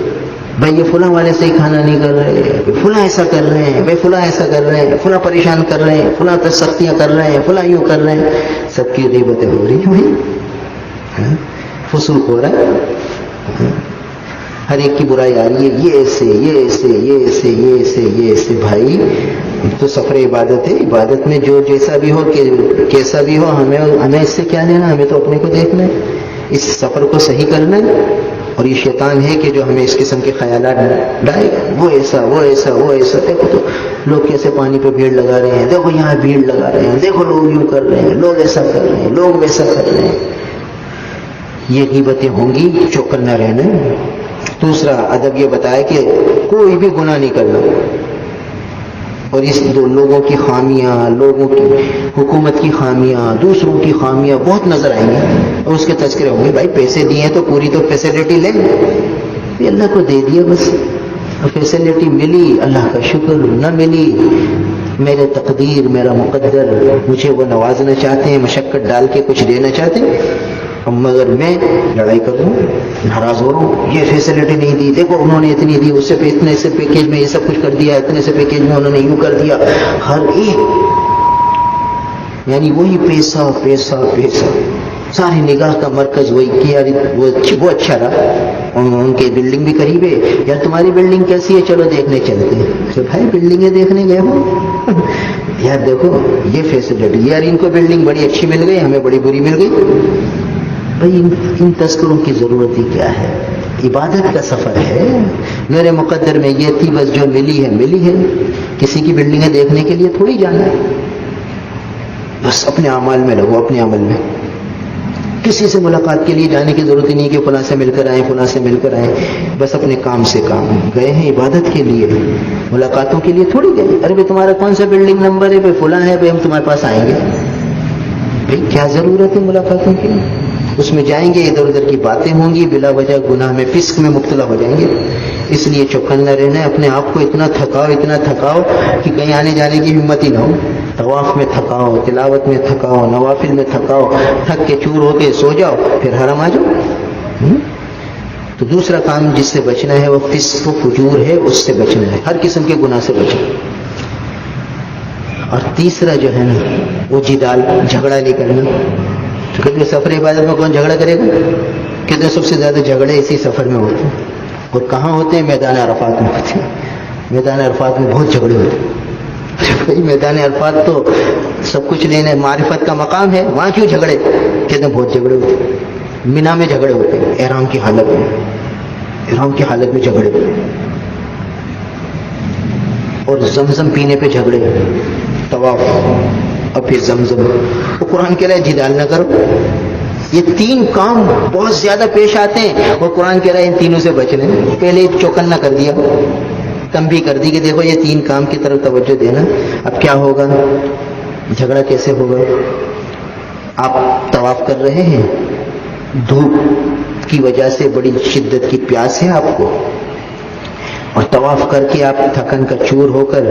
بھائی یہ فلاں والے صحیح کھانا نہیں کر رہے، فلاں ایسا کر رہے ہیں، بھائی فلاں ایسا کر رہے ہیں، فلاں پریشان کر رہے ہیں، فلاں سختیاں کر رہے ہیں، فلاں یوں کر رہے ہیں. سب کی غیبتیں ہو رہی ہیں بھائی، فسوق ہو رہا ہے. ہر ایک کی برائی آ رہی ہے، یہ ایسے یہ ایسے یہ ایسے یہ ایسے یہ ایسے. بھائی تو سفر عبادت ہے، عبادت میں جو جیسا بھی ہو کیسا بھی ہو، ہمیں اس سے کیا لینا؟ ہمیں تو اپنے کو دیکھنا ہے، اس سفر کو صحیح کرنا ہے. اور یہ شیطان ہے کہ جو ہمیں اس قسم کے خیالات ڈالے گا، وہ ایسا وہ ایسا وہ ایسا. دیکھو تو لوگ کیسے پانی پہ بھیڑ لگا رہے ہیں، دیکھو یہاں بھیڑ لگا رہے ہیں، دیکھو لوگ یوں کر رہے ہیں، لوگ ایسا کر رہے ہیں، لوگ ویسا کر رہے ہیں. یہ غیبتیں ہوں گی، چوکنا رہنا ہے. دوسرا ادب یہ بتایا کہ کوئی بھی گناہ نہیں کرنا. اور اس دو لوگوں کی خامیاں، لوگوں کی حکومت کی خامیاں، دوسروں کی خامیاں بہت نظر آئیں گے اور اس کے تذکرے ہوں گے. بھائی پیسے دیے ہیں تو پوری تو فیسلٹی لیں، یہ اللہ کو دے دیا بس. فیسلٹی ملی اللہ کا شکر، نہ ملی میرے تقدیر میرا مقدر، مجھے وہ نوازنا چاہتے ہیں، مشقت ڈال کے کچھ دینا چاہتے ہیں، مگر میں لڑائی کر رہا ہوں، ناراض ہو رہا ہوں. یہ فیسلٹی نہیں دی، دیکھو انہوں نے اتنی دی، اس سے اتنے سے پیکیج میں یہ سب کچھ کر دیا، اتنے سے پیکیج میں انہوں نے یوں کر دیا. ہر ایک یعنی وہی پیسہ پیسہ پیسہ، ساری نگاہ کا مرکز وہی کہ یار وہ اچھا رہا، ان کی بلڈنگ بھی قریب ہے، یار تمہاری بلڈنگ کیسی ہے، چلو دیکھنے چلتے ہیں. تو بھائی بلڈنگیں دیکھنے گئے ہو یار دیکھو یہ فیسلٹی، یار ان کو بلڈنگ بڑی اچھی مل گئی، ہمیں بڑی بری مل گئی. بھائی ان تذکروں کی ضرورت ہی کیا ہے؟ عبادت کا سفر ہے، میرے مقدر میں یہ تھی، بس جو ملی ہے ملی ہے. کسی کی بلڈنگیں دیکھنے کے لیے تھوڑی جانا ہے. بس اپنے اعمال میں لگو، اپنے عمل میں. کسی سے ملاقات کے لیے جانے کی ضرورت ہی نہیں کہ فلاں سے مل کر آئیں، فلاں سے مل کر آئیں. بس اپنے کام سے کام گئے ہیں عبادت کے لیے، ملاقاتوں کے لیے تھوڑی گئے. ارے بھائی تمہارا کون سا بلڈنگ نمبر ہے؟ بھائی فلاں ہے، بھائی ہم تمہارے پاس آئیں گے. بھائی کیا ضرورت ہے ملاقاتوں کی؟ اس میں جائیں گے، ادھر ادھر کی باتیں ہوں گی، بلا وجہ گناہ میں، فسق میں مبتلا ہو جائیں گے. اس لیے چوکنا رہنا ہے، اپنے آپ کو اتنا تھکاؤ کہ کہیں آنے جانے کی ہمت ہی نہ ہو. طواف میں تھکاؤ، تلاوت میں تھکاؤ، نوافل میں تھکاؤ، تھک کے چور ہو کے سو جاؤ، پھر حرم آ جاؤ. تو دوسرا کام جس سے بچنا ہے وہ فسق و فجور ہے، اس سے بچنا ہے، ہر قسم کے گناہ سے بچنا. اور تیسرا جو ہے نا وہ جدال، جھگڑا نہیں کرنا. تو کہتے ہیں سفر عبادت میں کون جھگڑا کرے گا؟ کہتے ہیں سب سے زیادہ جھگڑے اسی سفر میں ہوتے ہیں. اور کہاں ہوتے ہیں؟ میدان عرفات میں ہوتے ہیں. میدان عرفات میں بہت جھگڑے ہوتے ہیں. بھائی میدان عرفات تو سب کچھ لینا، معرفت کا مقام ہے، وہاں کیوں جھگڑے؟ کہتے ہیں بہت جھگڑے ہوتے ہیں. مینا میں جھگڑے ہوتے ہیں، احرام کی حالت میں جھگڑے ہوتے ہیں. اور زمزم پینے پہ جھگڑے، طواف اور پھر زمزم. وہ قرآن کہہ رہا ہے جدال نہ کرو. یہ تین کام بہت زیادہ پیش آتے ہیں اور قرآن کہہ رہا ہے ان تینوں سے بچنے. پہلے چوکن نہ کر دیا، تنبیہ کر دی کہ دیکھو یہ تین کام کی طرف توجہ دینا. اب کیا ہوگا؟ جھگڑا کیسے ہوگا؟ آپ طواف کر رہے ہیں، دھوپ کی وجہ سے بڑی شدت کی پیاس ہے آپ کو، اور طواف کر کے آپ تھکن کا چور ہو کر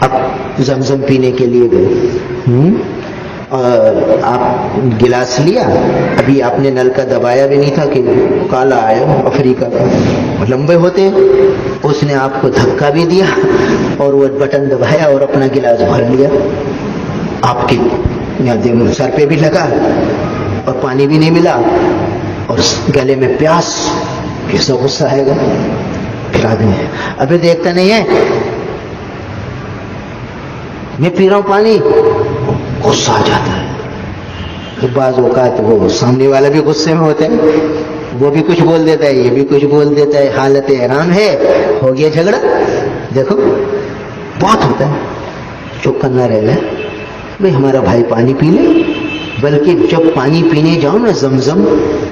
اب زمزم پینے کے لیے گئے. اور آپ گلاس لیا، ابھی آپ نے نل کا دبایا بھی نہیں تھا کہ کالا آیا افریقہ کا، لمبے ہوتے ہیں. اس نے آپ کو دھکا بھی دیا اور وہ بٹن دبایا اور اپنا گلاس بھر لیا. آپ کے یہاں سر پہ بھی لگا اور پانی بھی نہیں ملا اور گلے میں پیاس. کیسا غصہ آئے گا؟ پھر آدمی ابھی دیکھتا نہیں ہے، میں پی رہا ہوں پانی، غصہ آ جاتا ہے. تو بعض اوقات وہ سامنے والا بھی غصے میں ہوتا ہے، وہ بھی کچھ بول دیتا ہے، یہ بھی کچھ بول دیتا ہے. حالت احرام ہے، ہو گیا جھگڑا. دیکھو بہت ہوتا ہے. چپ کرنا رہنا ہے. بھائی ہمارا بھائی پانی پی لے، بلکہ جب پانی پینے جاؤ نا زمزم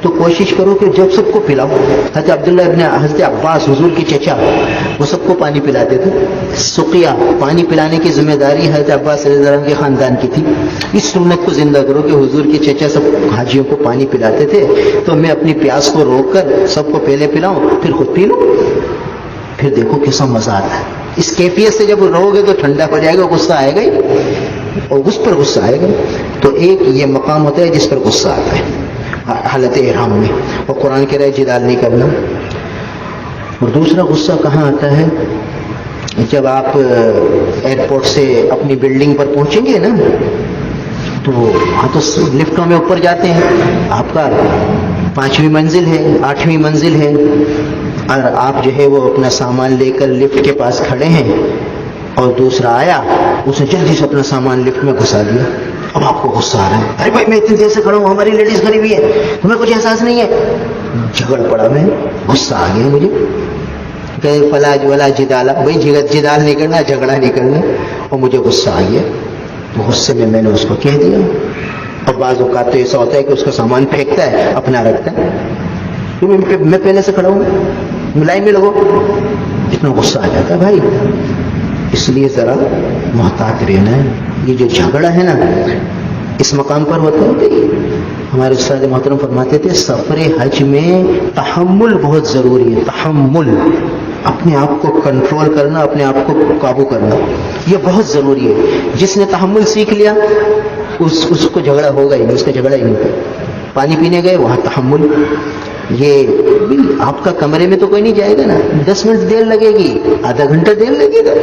تو کوشش کرو کہ جب سب کو پلاؤ. حضرت عباس حضور کے چچا وہ سب کو پانی پلاتے تھے. سقیا پانی پلانے کی ذمہ داری حضرت عباس رضی اللہ عنہ کے خاندان کی تھی. اس سنت کو زندہ کرو کہ حضور کے چچا سب حاجیوں کو پانی پلاتے تھے، تو میں اپنی پیاس کو روک کر سب کو پہلے پلاؤں پھر خود پی لوں. پھر دیکھو کیسا مزہ آتا ہے. اس کیفیت سے جب رہو گے تو ٹھنڈا ہو جائے گا، غصہ آئے گا ہی، اور اس پر غصہ آئے گا. تو ایک یہ مقام ہوتا ہے جس پر غصہ آتا ہے حالت احرام میں، اور قرآن کہہ رہا ہے جدال نہیں کرنا. اور دوسرا غصہ کہاں آتا ہے؟ جب آپ ایئرپورٹ سے اپنی بلڈنگ پر پہنچیں گے نا، تو ہاں تو لفٹوں میں اوپر جاتے ہیں. آپ کا 5ویں منزل ہے، 8ویں منزل ہے، اور آپ جو ہے وہ اپنا سامان لے کر لفٹ کے پاس کھڑے ہیں، اور دوسرا آیا، اس نے جلدی سے اپنا سامان لفٹ میں گھسا دیا. اب آپ کو غصہ آ رہا ہے، ارے بھائی میں اتنی دیر سے کھڑا ہوں، ہماری لیڈیز کھڑی ہوئی ہے، تمہیں کچھ احساس نہیں ہے؟ جھگڑ پڑا میں، غصہ آ گیا مجھے. کہ فلاج ولا جدالا، بھائی جدال نہیں کرنا، جھگڑا نہیں کرنا، اور مجھے غصہ آ گیا. تو غصے میں نے اس کو کہہ دیا. اور بعض اوقات تو ایسا ہوتا ہے کہ اس کا سامان پھینکتا ہے، اپنا رکھتا ہے. میں پہلے سے کھڑا ہوں، ملائی میں لگو، اتنا غصہ آ جاتا ہے بھائی. اس لیے ذرا محتاط رہنا ہے. یہ جو جھگڑا ہے نا اس مقام پر ہوتا ہے. ہمارے استاد محترم فرماتے تھے سفر حج میں تحمل بہت ضروری ہے. تحمل، اپنے آپ کو کنٹرول کرنا، اپنے آپ کو قابو کرنا، یہ بہت ضروری ہے. جس نے تحمل سیکھ لیا اس کو جھگڑا ہوگا ہی نہیں، اس کا جھگڑا ہی نہیں. پانی پینے گئے، وہاں تحمل. یہ آپ کا کمرے میں تو کوئی نہیں جائے گا نا، 10 منٹ دیر لگے گی، آدھا گھنٹہ دیر لگے گا.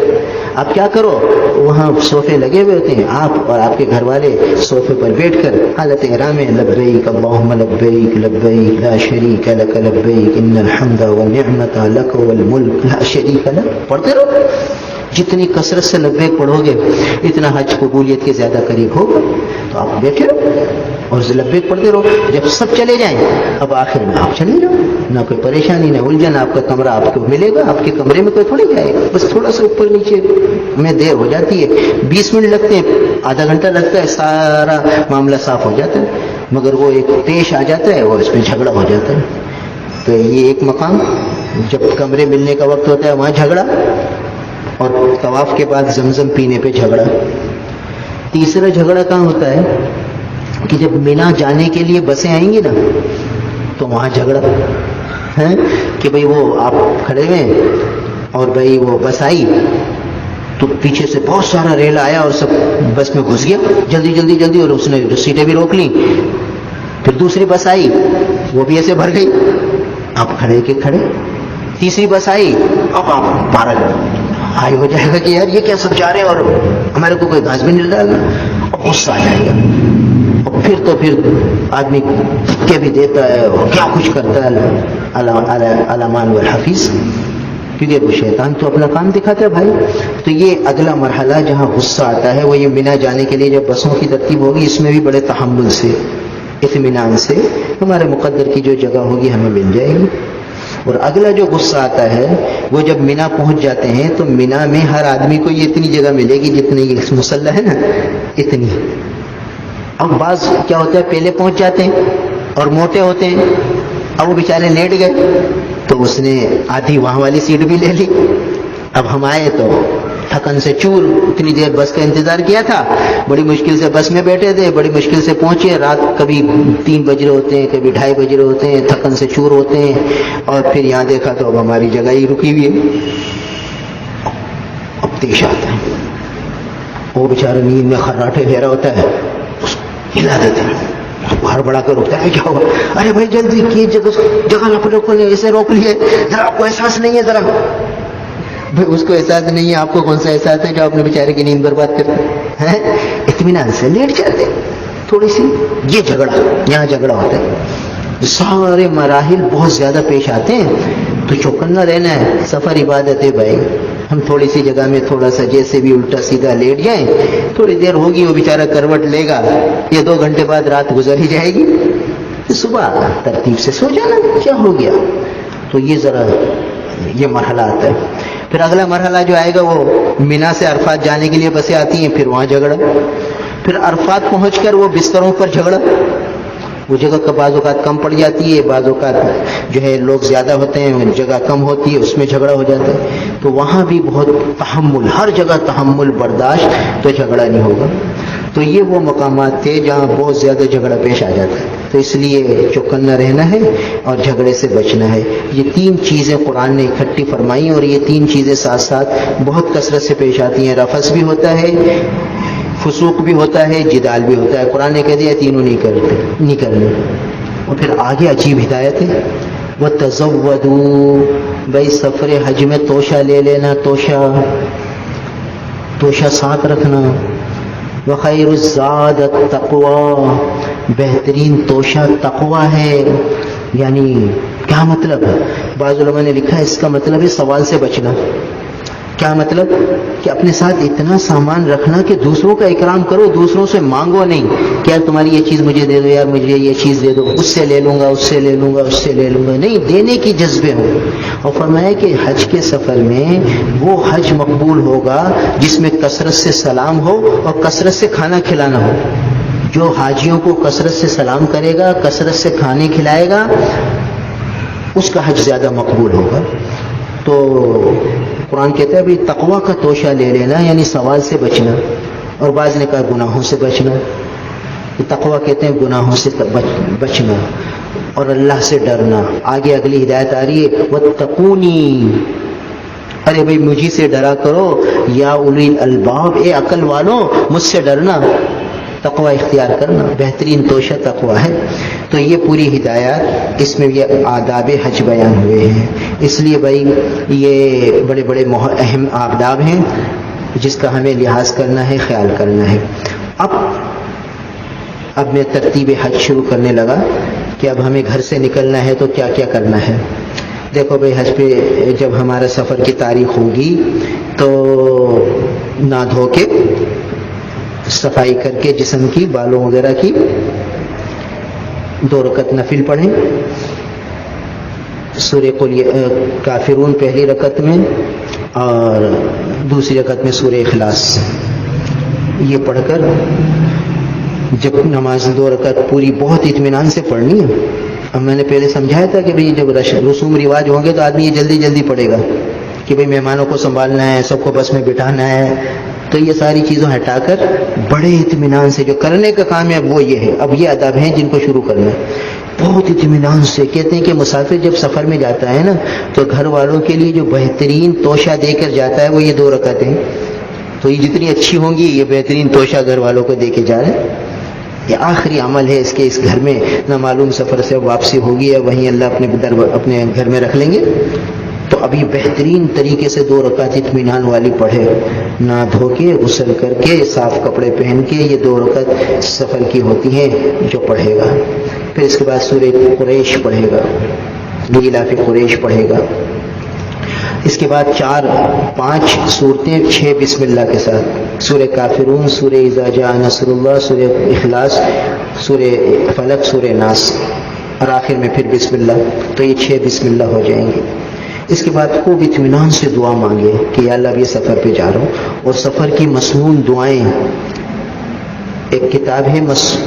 آپ کیا کرو، وہاں صوفے لگے ہوئے ہوتے ہیں، آپ اور آپ کے گھر والے صوفے پر بیٹھ کر حالت احرام میں لبیک اللہم لبیک لبیک لا شریک لک لبیک ان الحمد والنعمت لک والملک لا شریک لک پڑھتے رہو. جتنی کثرت سے لبیک پڑھو گے اتنا حج قبولیت کے زیادہ قریب ہوگا. تو آپ بیٹھے رہو اور لبیک پڑھتے رہو. جب سب چلے جائیں اب آخر میں آپ چلے جاؤ، نہ کوئی پریشانی نہ الجھن. آپ کا کمرہ آپ کو ملے گا، آپ کے کمرے میں کوئی تھوڑی جائے گا. بس تھوڑا سا اوپر نیچے میں دیر ہو جاتی ہے، 20 منٹ لگتے ہیں آدھا گھنٹہ لگتا ہے سارا معاملہ صاف ہو جاتا ہے، مگر وہ ایک پیش آ جاتا ہے وہ اس میں جھگڑا ہو جاتا ہے. تو یہ ایک مقام جب کمرے ملنے کا وقت ہوتا ہے وہاں جھگڑا، اور طواف کے بعد زمزم پینے پہ جھگڑا. تیسرا جھگڑا کہاں ہوتا ہے کہ جب مینا جانے کے لیے بسیں آئیں گی نا تو وہاں جھگڑا ہے کہ بھئی وہ آپ کھڑے ہوئے اور بھئی وہ بس آئی تو پیچھے سے بہت سارا ریل آیا اور سب بس میں گھس گیا جلدی جلدی جلدی، اور اس نے سیٹیں بھی روک لیں. پھر دوسری بس آئی وہ بھی ایسے بھر گئی، آپ کھڑے کے کھڑے. تیسری بس آئی، اب آپ پارا ہائی ہو جائے گا کہ یار یہ کیا سب جا رہے ہیں اور ہمارے کو کوئی گھاس بھی نہیں ڈالنا، اب غصہ آ جائے گا. اور پھر تو پھر آدمی کیا بھی دیتا ہے اور کیا کچھ کرتا ہے علامان والحفیظ، کیونکہ وہ شیطان تو اپنا کام دکھاتا ہے بھائی. تو یہ اگلا مرحلہ جہاں غصہ آتا ہے وہ یہ مینا جانے کے لیے جب بسوں کی ترتیب ہوگی اس میں بھی بڑے تحمل سے اطمینان سے ہمارے مقدر کی جو جگہ ہوگی ہمیں مل جائے گی. اور اگلا جو غصہ آتا ہے وہ جب مینا پہنچ جاتے ہیں تو مینا میں ہر آدمی کو یہ اتنی جگہ ملے گی جتنی یہ مصلی ہے نا اتنی. اب بعض کیا ہوتا ہے پہلے پہنچ جاتے ہیں اور موٹے ہوتے ہیں، اب وہ بیچارے لیٹ گئے تو اس نے آدھی وہاں والی سیٹ بھی لے لی. اب ہم آئے تو تھکن سے چور، اتنی دیر بس کا انتظار کیا تھا، بڑی مشکل سے بس میں بیٹھے تھے، بڑی مشکل سے پہنچے، رات کبھی 3 بج رہے ہوتے ہیں کبھی 2:30 بج رہے ہوتے ہیں، تھکن سے چور ہوتے ہیں. اور پھر یہاں دیکھا تو اب ہماری جگہ ہی رکی ہوئی ہے. اب پیش آتا ہے وہ بیچارہ نیند میں خراٹے لے رہا ہوتا ہے، ہلا دیتے ہیں، باہر بڑا کر روکتا ہے، کیا ہوا؟ ارے بھائی جلدی کی جگہ نہ روکو، ایسے روک لیے ذرا، آپ کو احساس نہیں ہے ذرا. بھائی اس کو احساس نہیں ہے، آپ کو کون سا احساس ہے جو اپنے بیچارے کی نیند برباد کرتے ہیں؟ اطمینان سے لیٹ جاتے تھوڑی سی. یہ جھگڑا یہاں جھگڑا ہوتا ہے. سارے مراحل بہت زیادہ پیش آتے ہیں تو چوکنا رہنا ہے. سفر عبادت ہے بھائی، ہم تھوڑی سی جگہ میں تھوڑا سا جیسے بھی الٹا سیدھا لیٹ جائیں، تھوڑی دیر ہوگی وہ بیچارہ کروٹ لے گا، یہ 2 گھنٹے بعد رات گزر ہی جائے گی، صبح ترتیب سے سو جانا، کیا ہو گیا؟ تو یہ ذرا یہ مرحلہ آتا ہے. پھر اگلا مرحلہ جو آئے گا وہ مینا سے عرفات جانے کے لیے بسیں آتی ہیں، پھر وہاں جھگڑا. پھر عرفات پہنچ کر وہ بستروں پر جھگڑا. وہ جگہ کا بعض اوقات کم پڑ جاتی ہے، بعض اوقات جو ہے لوگ زیادہ ہوتے ہیں جگہ کم ہوتی ہے، اس میں جھگڑا ہو جاتا ہے. تو وہاں بھی بہت تحمل، ہر جگہ تحمل برداشت، تو جھگڑا نہیں ہوگا. تو یہ وہ مقامات تھے جہاں بہت زیادہ جھگڑا پیش آ جاتا ہے. تو اس لیے چوکنا رہنا ہے اور جھگڑے سے بچنا ہے. یہ 3 چیزیں قرآن نے اکٹھی فرمائی، اور یہ 3 چیزیں ساتھ ساتھ بہت کثرت سے پیش آتی ہیں. رفث بھی ہوتا ہے، فسوق بھی ہوتا ہے، جدال بھی ہوتا ہے. قرآن نے کہہ دیا تینوں نہیں کرنے. اور پھر آگے عجیب ہدایت ہے، وَتَزَوَّدُوا، بھائی سفر حج میں توشہ لے لینا، توشہ ساتھ رکھنا. وَخَيْرُ الزَّادِ التَّقْوَىٰ، بہترین توشہ تقویٰ ہے. یعنی کیا مطلب ہے؟ بعض علماء نے لکھا ہے اس کا مطلب ہے سوال سے بچنا. کیا مطلب؟ کہ اپنے ساتھ اتنا سامان رکھنا کہ دوسروں کا اکرام کرو، دوسروں سے مانگو نہیں کہ یار تمہاری یہ چیز مجھے دے دو، یار مجھے یہ چیز دے دو، اس سے لے لوں گا، اس سے لے لوں گا، اس سے لے لوں گا. نہیں، دینے کی جذبے ہو. اور فرمایا کہ حج کے سفر میں وہ حج مقبول ہوگا جس میں کثرت سے سلام ہو اور کثرت سے کھانا کھلانا ہو. جو حاجیوں کو کثرت سے سلام کرے گا، کثرت سے کھانے کھلائے گا، اس کا حج زیادہ مقبول ہوگا. تو قرآن کہتا ہے بھی تقویٰ کا توشہ لے لینا، یعنی سوال سے بچنا. اور بعض نے کہا گناہوں سے بچنا. تقویٰ کہتے ہیں گناہوں سے بچنا اور اللہ سے ڈرنا. آگے اگلی ہدایت آ رہی ہے وَاتَّقُونِی، ارے بھائی مجھے سے ڈرا کرو، یا اولی الالباب، اے عقل والوں مجھ سے ڈرنا، تقویٰ اختیار کرنا. بہترین توشہ تقویٰ ہے. تو یہ پوری ہدایات اس میں یہ آداب حج بیان ہوئے ہیں. اس لیے بھائی یہ بڑے بڑے اہم آداب ہیں جس کا ہمیں لحاظ کرنا ہے، خیال کرنا ہے. اب میں ترتیب حج شروع کرنے لگا کہ اب ہمیں گھر سے نکلنا ہے تو کیا کیا کرنا ہے. دیکھو بھائی حج پہ جب ہمارا سفر کی تاریخ ہوگی تو نہ دھو کے، صفائی کر کے جسم کی، بالوں وغیرہ کی، 2 رکعت نفل پڑھیں. سورہ کافرون پہلی رکعت میں اور دوسری رکعت میں سورہ اخلاص. یہ پڑھ کر جب نماز 2 رکعت پوری بہت اطمینان سے پڑھنی ہے. اب میں نے پہلے سمجھایا تھا کہ بھئی جب رسوم رواج ہوں گے تو آدمی یہ جلدی جلدی پڑھے گا کہ بھئی مہمانوں کو سنبھالنا ہے, سب کو بس میں بٹھانا ہے. تو یہ ساری چیزوں ہٹا کر بڑے اطمینان سے جو کرنے کا کام ہے اب وہ یہ ہے. اب یہ ادب ہیں جن کو شروع کرنا ہے. بہت اطمینان سے کہتے ہیں کہ مسافر جب سفر میں جاتا ہے نا تو گھر والوں کے لیے جو بہترین توشہ دے کر جاتا ہے وہ یہ 2 رکعتیں. تو یہ جتنی اچھی ہوں گی یہ بہترین توشہ گھر والوں کو دے کے جا رہے ہیں. یہ آخری عمل ہے اس کے. اس گھر میں نہ معلوم سفر سے واپسی ہوگی یا وہیں اللہ اپنے گھر میں رکھ لیں گے. تو ابھی بہترین طریقے سے 2 رکعت اطمینان والی پڑھے, نہ دھو کے غسل کر کے صاف کپڑے پہن کے. یہ 2 رکعت سفر کی ہوتی ہیں جو پڑھے گا. پھر اس کے بعد سورہ قریش پڑھے گا, لیلاف قریش پڑھے گا. اس کے بعد 4-5 صورتیں 6 بسم اللہ کے ساتھ, سورہ کافرون, سورہ اذا جاء نصر اللہ, سورہ اخلاص, سورہ فلق, سورہ ناس, اور آخر میں پھر بسم اللہ. تو یہ 6 بسم اللہ ہو جائیں گے. اس کے بعد خوب اطمینان سے دعا مانگے کہ یا اللہ اب یہ سفر پہ جا رہا ہوں. اور سفر کی مسنون دعائیں, ایک کتاب ہے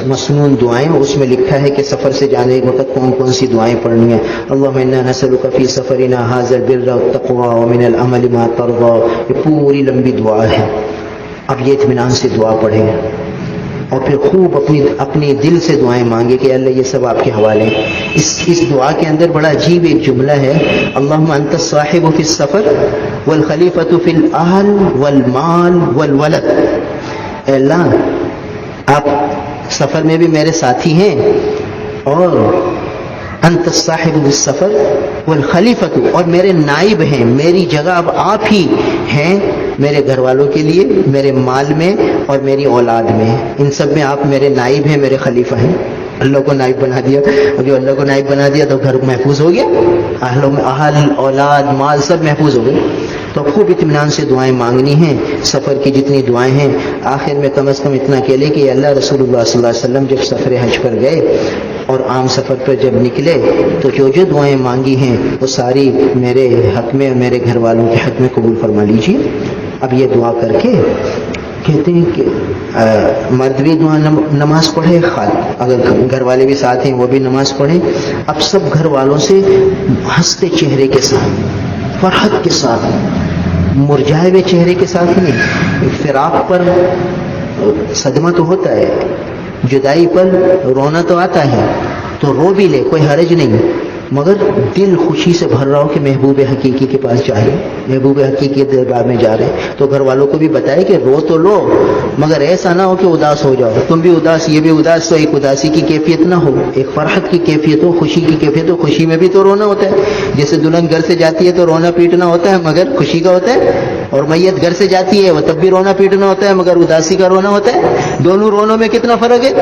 مسنون دعائیں, اس میں لکھا ہے کہ سفر سے جانے کے وقت کون کون سی دعائیں پڑھنی ہیں. اللہم انا نسألک فی سفرنا ھذا البر والتقوى ومن العمل ما ترضى. یہ پوری لمبی دعا ہے. اب یہ اطمینان سے دعا پڑھیں اور پھر خوب اپنی دل سے دعائیں مانگے کہ اللہ یہ سب آپ کے حوالے. اس دعا کے اندر بڑا عجیب ایک جملہ ہے, اللہم انت الصاحب فی السفر والخلیفۃ فی الاہل والمال والولد. اے اللہ آپ سفر میں بھی میرے ساتھی ہیں, اور انت الصاحب فی السفر والخلیفۃ, اور میرے نائب ہیں, میری جگہ اب آپ ہی ہیں میرے گھر والوں کے لیے, میرے مال میں اور میری اولاد میں. ان سب میں آپ میرے نائب ہیں, میرے خلیفہ ہیں. اللہ کو نائب بنا دیا. اب جو اللہ کو نائب بنا دیا تو گھر محفوظ ہو گیا, اہل اولاد مال سب محفوظ ہو گئے. تو خوب اطمینان سے دعائیں مانگنی ہیں. سفر کی جتنی دعائیں ہیں آخر میں کم از کم اتنا کہہ لے کہ اللہ رسول اللہ صلی اللہ علیہ وسلم جب سفر حج پر گئے اور عام سفر پر جب نکلے تو جو جو دعائیں مانگی ہیں وہ ساری میرے حق میں, میرے گھر والوں کے حق میں قبول فرما لیجیے. اب یہ دعا کر کے کہتے ہیں کہ مرد بھی دعا نماز پڑھے, اگر گھر والے بھی ساتھ ہیں وہ بھی نماز پڑھیں. اب سب گھر والوں سے ہنستے چہرے کے ساتھ, فرحت کے ساتھ, مرجھائے ہوئے چہرے کے ساتھ نہیں. فراق پر صدمہ تو ہوتا ہے, جدائی پر رونا تو آتا ہے, تو رو بھی لے, کوئی حرج نہیں, مگر دل خوشی سے بھر رہا ہو کہ محبوب حقیقی کے پاس جا رہے, محبوب حقیقی کے دربار میں جا رہے. تو گھر والوں کو بھی بتائے کہ رو تو لو, مگر ایسا نہ ہو کہ اداس ہو جاؤ. تم بھی اداس, یہ بھی اداس, تو ایک اداسی کی کیفیت نہ ہو, ایک فرحت کی کیفیت ہو, خوشی کی کیفیت ہو. خوشی میں بھی تو رونا ہوتا ہے, جیسے دلہن گھر سے جاتی ہے تو رونا پیٹنا ہوتا ہے مگر خوشی کا ہوتا ہے, اور میت گھر سے جاتی ہے وہ تب بھی رونا پیٹنا ہوتا ہے مگر اداسی کا رونا ہوتا ہے. دونوں رونوں میں کتنا فرق ہے.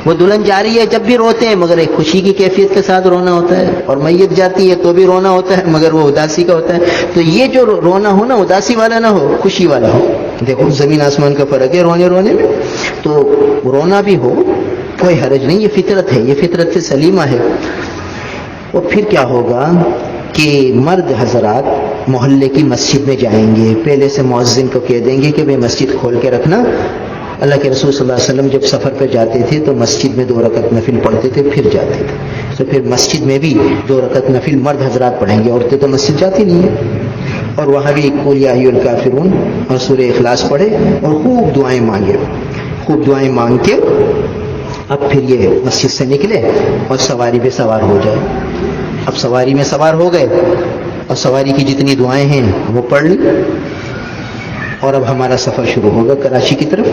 وہ دلہن جا رہی ہے جب بھی روتے ہیں مگر ایک خوشی کی کیفیت کے ساتھ رونا ہوتا ہے, اور میت جاتی ہے تو بھی رونا ہوتا ہے مگر وہ اداسی کا ہوتا ہے. تو یہ جو رونا ہو نا اداسی والا نہ ہو, خوشی والا ہو. دیکھو زمین آسمان کا فرق ہے رونے میں. تو رونا بھی ہو کوئی حرج نہیں, یہ فطرت ہے, یہ فطرت سلیمہ ہے. اور پھر کیا ہوگا کہ مرد حضرات محلے کی مسجد میں جائیں گے, پہلے سے مؤذن کو کہہ دیں گے کہ بھئی مسجد کھول کے رکھنا. اللہ کے رسول صلی اللہ علیہ وسلم جب سفر پہ جاتے تھے تو مسجد میں 2 رکعت نفل پڑھتے تھے پھر جاتے تھے. تو پھر مسجد میں بھی 2 رکعت نفل مرد حضرات پڑھیں گے, عورتیں تو مسجد جاتی نہیں ہیں. اور وہاں بھی قل یا ایھا الکافرون اور سورہ اخلاص پڑھے اور خوب دعائیں مانگے. خوب دعائیں مانگ کے اب پھر یہ مسجد سے نکلے اور سواری پہ سوار ہو جائے. اب سواری میں سوار ہو گئے اور سواری کی جتنی دعائیں ہیں وہ پڑھ لی, اور اب ہمارا سفر شروع ہوگا کراچی کی طرف.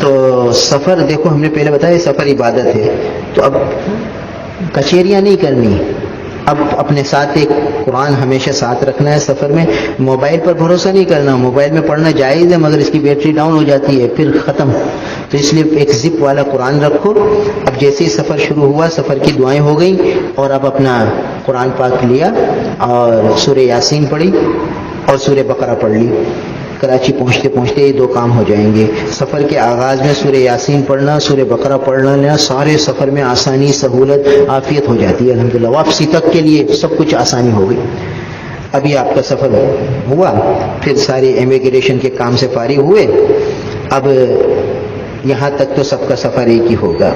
تو سفر دیکھو ہم نے پہلے بتایا سفر عبادت ہے, تو اب کچہریاں نہیں کرنی. اب اپنے ساتھ ایک قرآن ہمیشہ ساتھ رکھنا ہے سفر میں. موبائل پر بھروسہ نہیں کرنا, موبائل میں پڑھنا جائز ہے مگر اس کی بیٹری ڈاؤن ہو جاتی ہے پھر ختم. تو اس لیے ایک زپ والا قرآن رکھو. اب جیسے ہی سفر شروع ہوا سفر کی دعائیں ہو گئیں اور اب اپنا قرآن پاک لیا اور سورہ یاسین پڑھی اور سورہ بقرہ پڑھ لی. کراچی پہنچتے پہنچتے یہ 2 کام ہو جائیں گے. سفر کے آغاز میں سورہ یاسین پڑھنا, سورہ بقرہ پڑھنا, سارے سفر میں آسانی, سہولت, عافیت ہو جاتی ہے الحمدللہ. واپسی تک کے لیے سب کچھ آسانی ہو گئی. ابھی آپ کا سفر ہوا, پھر سارے امیگریشن کے کام سے فارغ ہوئے اب یہاں تک تو سب کا سفر ایک ہی ہوگا.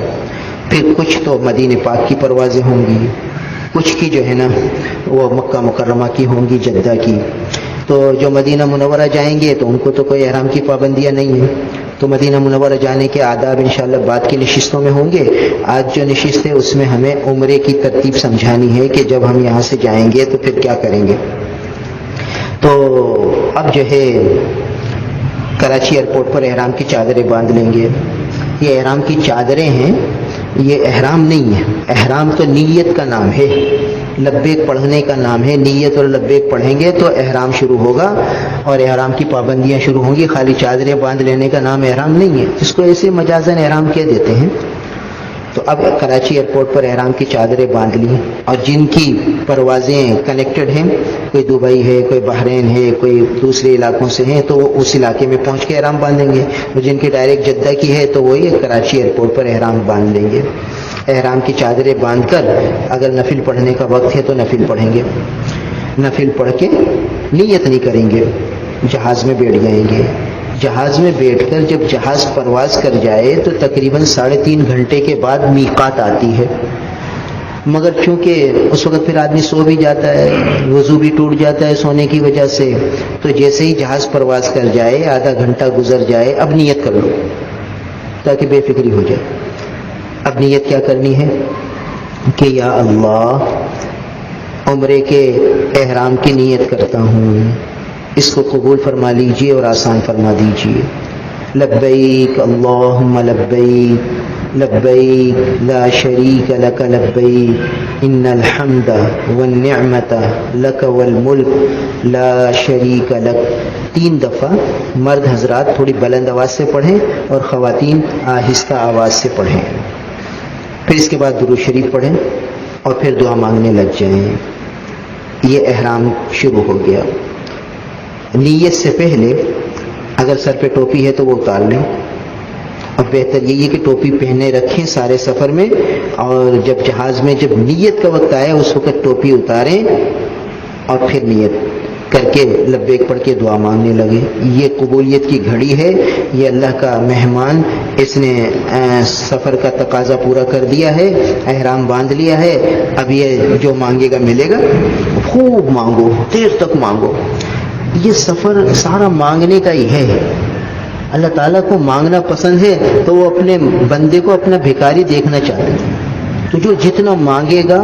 پھر کچھ تو مدینہ پاک کی پروازیں ہوں گی، کچھ کی جو ہے نا وہ مکہ مکرمہ کی ہوں گی، جدہ کی. تو جو مدینہ منورہ جائیں گے تو ان کو تو کوئی احرام کی پابندیاں نہیں ہیں، تو مدینہ منورہ جانے کے آداب انشاءاللہ بعد کی نشستوں میں ہوں گے. آج جو نشست ہے اس میں ہمیں عمرے کی ترتیب سمجھانی ہے کہ جب ہم یہاں سے جائیں گے تو پھر کیا کریں گے. تو اب جو ہے کراچی ایئرپورٹ پر احرام کی چادریں باندھ لیں گے. یہ احرام کی چادریں ہیں، یہ احرام نہیں ہے. احرام تو نیت کا نام ہے، لبیک پڑھنے کا نام ہے. نیت اور لبیک پڑھیں گے تو احرام شروع ہوگا اور احرام کی پابندیاں شروع ہوں گی. خالی چادریں باندھ لینے کا نام احرام نہیں ہے، اس کو ایسے مجازاً احرام کہہ دیتے ہیں. تو اب کراچی ایئرپورٹ پر احرام کی چادریں باندھ لی، اور جن کی پروازیں کنیکٹڈ ہیں، کوئی دبئی ہے، کوئی بحرین ہے، کوئی دوسرے علاقوں سے ہیں، تو وہ اس علاقے میں پہنچ کے احرام باندھیں گے. اور جن کی ڈائریکٹ جدہ کی ہے تو وہی کراچی ایئرپورٹ پر احرام باندھ لیں گے. احرام کی چادریں باندھ کر اگر نفل پڑھنے کا وقت ہے تو نفل پڑھیں گے. نفل پڑھ کے نیت نہیں کریں گے، جہاز میں بیٹھ جائیں گے. جہاز میں بیٹھ کر جب جہاز پرواز کر جائے تو تقریباً 3.5 گھنٹے کے بعد میقات آتی ہے. مگر چونکہ اس وقت پھر آدمی سو بھی جاتا ہے، وضو بھی ٹوٹ جاتا ہے سونے کی وجہ سے، تو جیسے ہی جہاز پرواز کر جائے، آدھا گھنٹہ گزر جائے، اب نیت کر لو تاکہ بے فکری ہو جائے. اب نیت کیا کرنی ہے کہ یا اللہ عمرے کے احرام کی نیت کرتا ہوں، اس کو قبول فرما لیجئے اور آسان فرما دیجئے. لبیک اللہم لبیک لبیک لا شریک لک لبیک ان الحمد والنعمت لک والملک لا شریک لک. 3 دفعہ مرد حضرات تھوڑی بلند آواز سے پڑھیں اور خواتین آہستہ آواز سے پڑھیں. پھر اس کے بعد درود شریف پڑھیں اور پھر دعا مانگنے لگ جائیں. یہ احرام شروع ہو گیا. نیت سے پہلے اگر سر پہ ٹوپی ہے تو وہ اتار لیں. اب بہتر یہی ہے کہ ٹوپی پہنے رکھیں سارے سفر میں، اور جب جہاز میں جب نیت کا وقت آئے اس وقت ٹوپی اتاریں اور پھر نیت کر کے لبیک پڑھ کے دعا مانگنے لگے. یہ قبولیت کی گھڑی ہے، یہ اللہ کا مہمان، اس نے سفر کا تقاضا پورا کر دیا ہے، احرام باندھ لیا ہے. اب یہ جو مانگے گا ملے گا. خوب مانگو، دیر تک مانگو. یہ سفر سارا مانگنے کا ہی ہے. اللہ تعالیٰ کو مانگنا پسند ہے تو وہ اپنے بندے کو اپنا بھکاری دیکھنا چاہتے ہیں. تو جو جتنا مانگے گا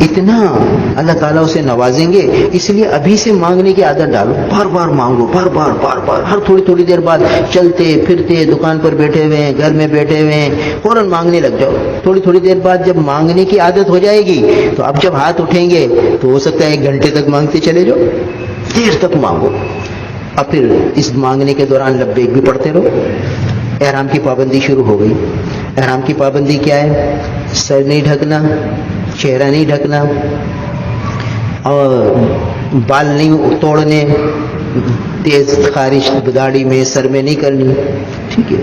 اتنا اللہ تعالیٰ اسے نوازیں گے. اس لیے ابھی سے مانگنے کی عادت ڈالو. بار بار مانگو، بار بار بار بار، ہر تھوڑی دیر بعد چلتے پھرتے دکان پر بیٹھے ہوئے ہیں، گھر میں بیٹھے ہوئے ہیں، فوراً مانگنے لگ جاؤ. تھوڑی دیر بعد جب مانگنے کی عادت ہو جائے گی تو اب جب ہاتھ اٹھیں گے تو ہو سکتا ہے 1 گھنٹے تک مانگتے چلے جاؤ. دیر تک مانگو. اب پھر اس مانگنے کے دوران لبیک بھی پڑھتے رہو. احرام کی پابندی شروع ہو گئی. احرام کی پابندی کیا ہے؟ سر نہیں ڈھکنا، چہرہ نہیں ڈھکنا، اور بال نہیں توڑنے، تیز خارش داڑھی میں سر میں نہیں کرنی. ٹھیک ہے،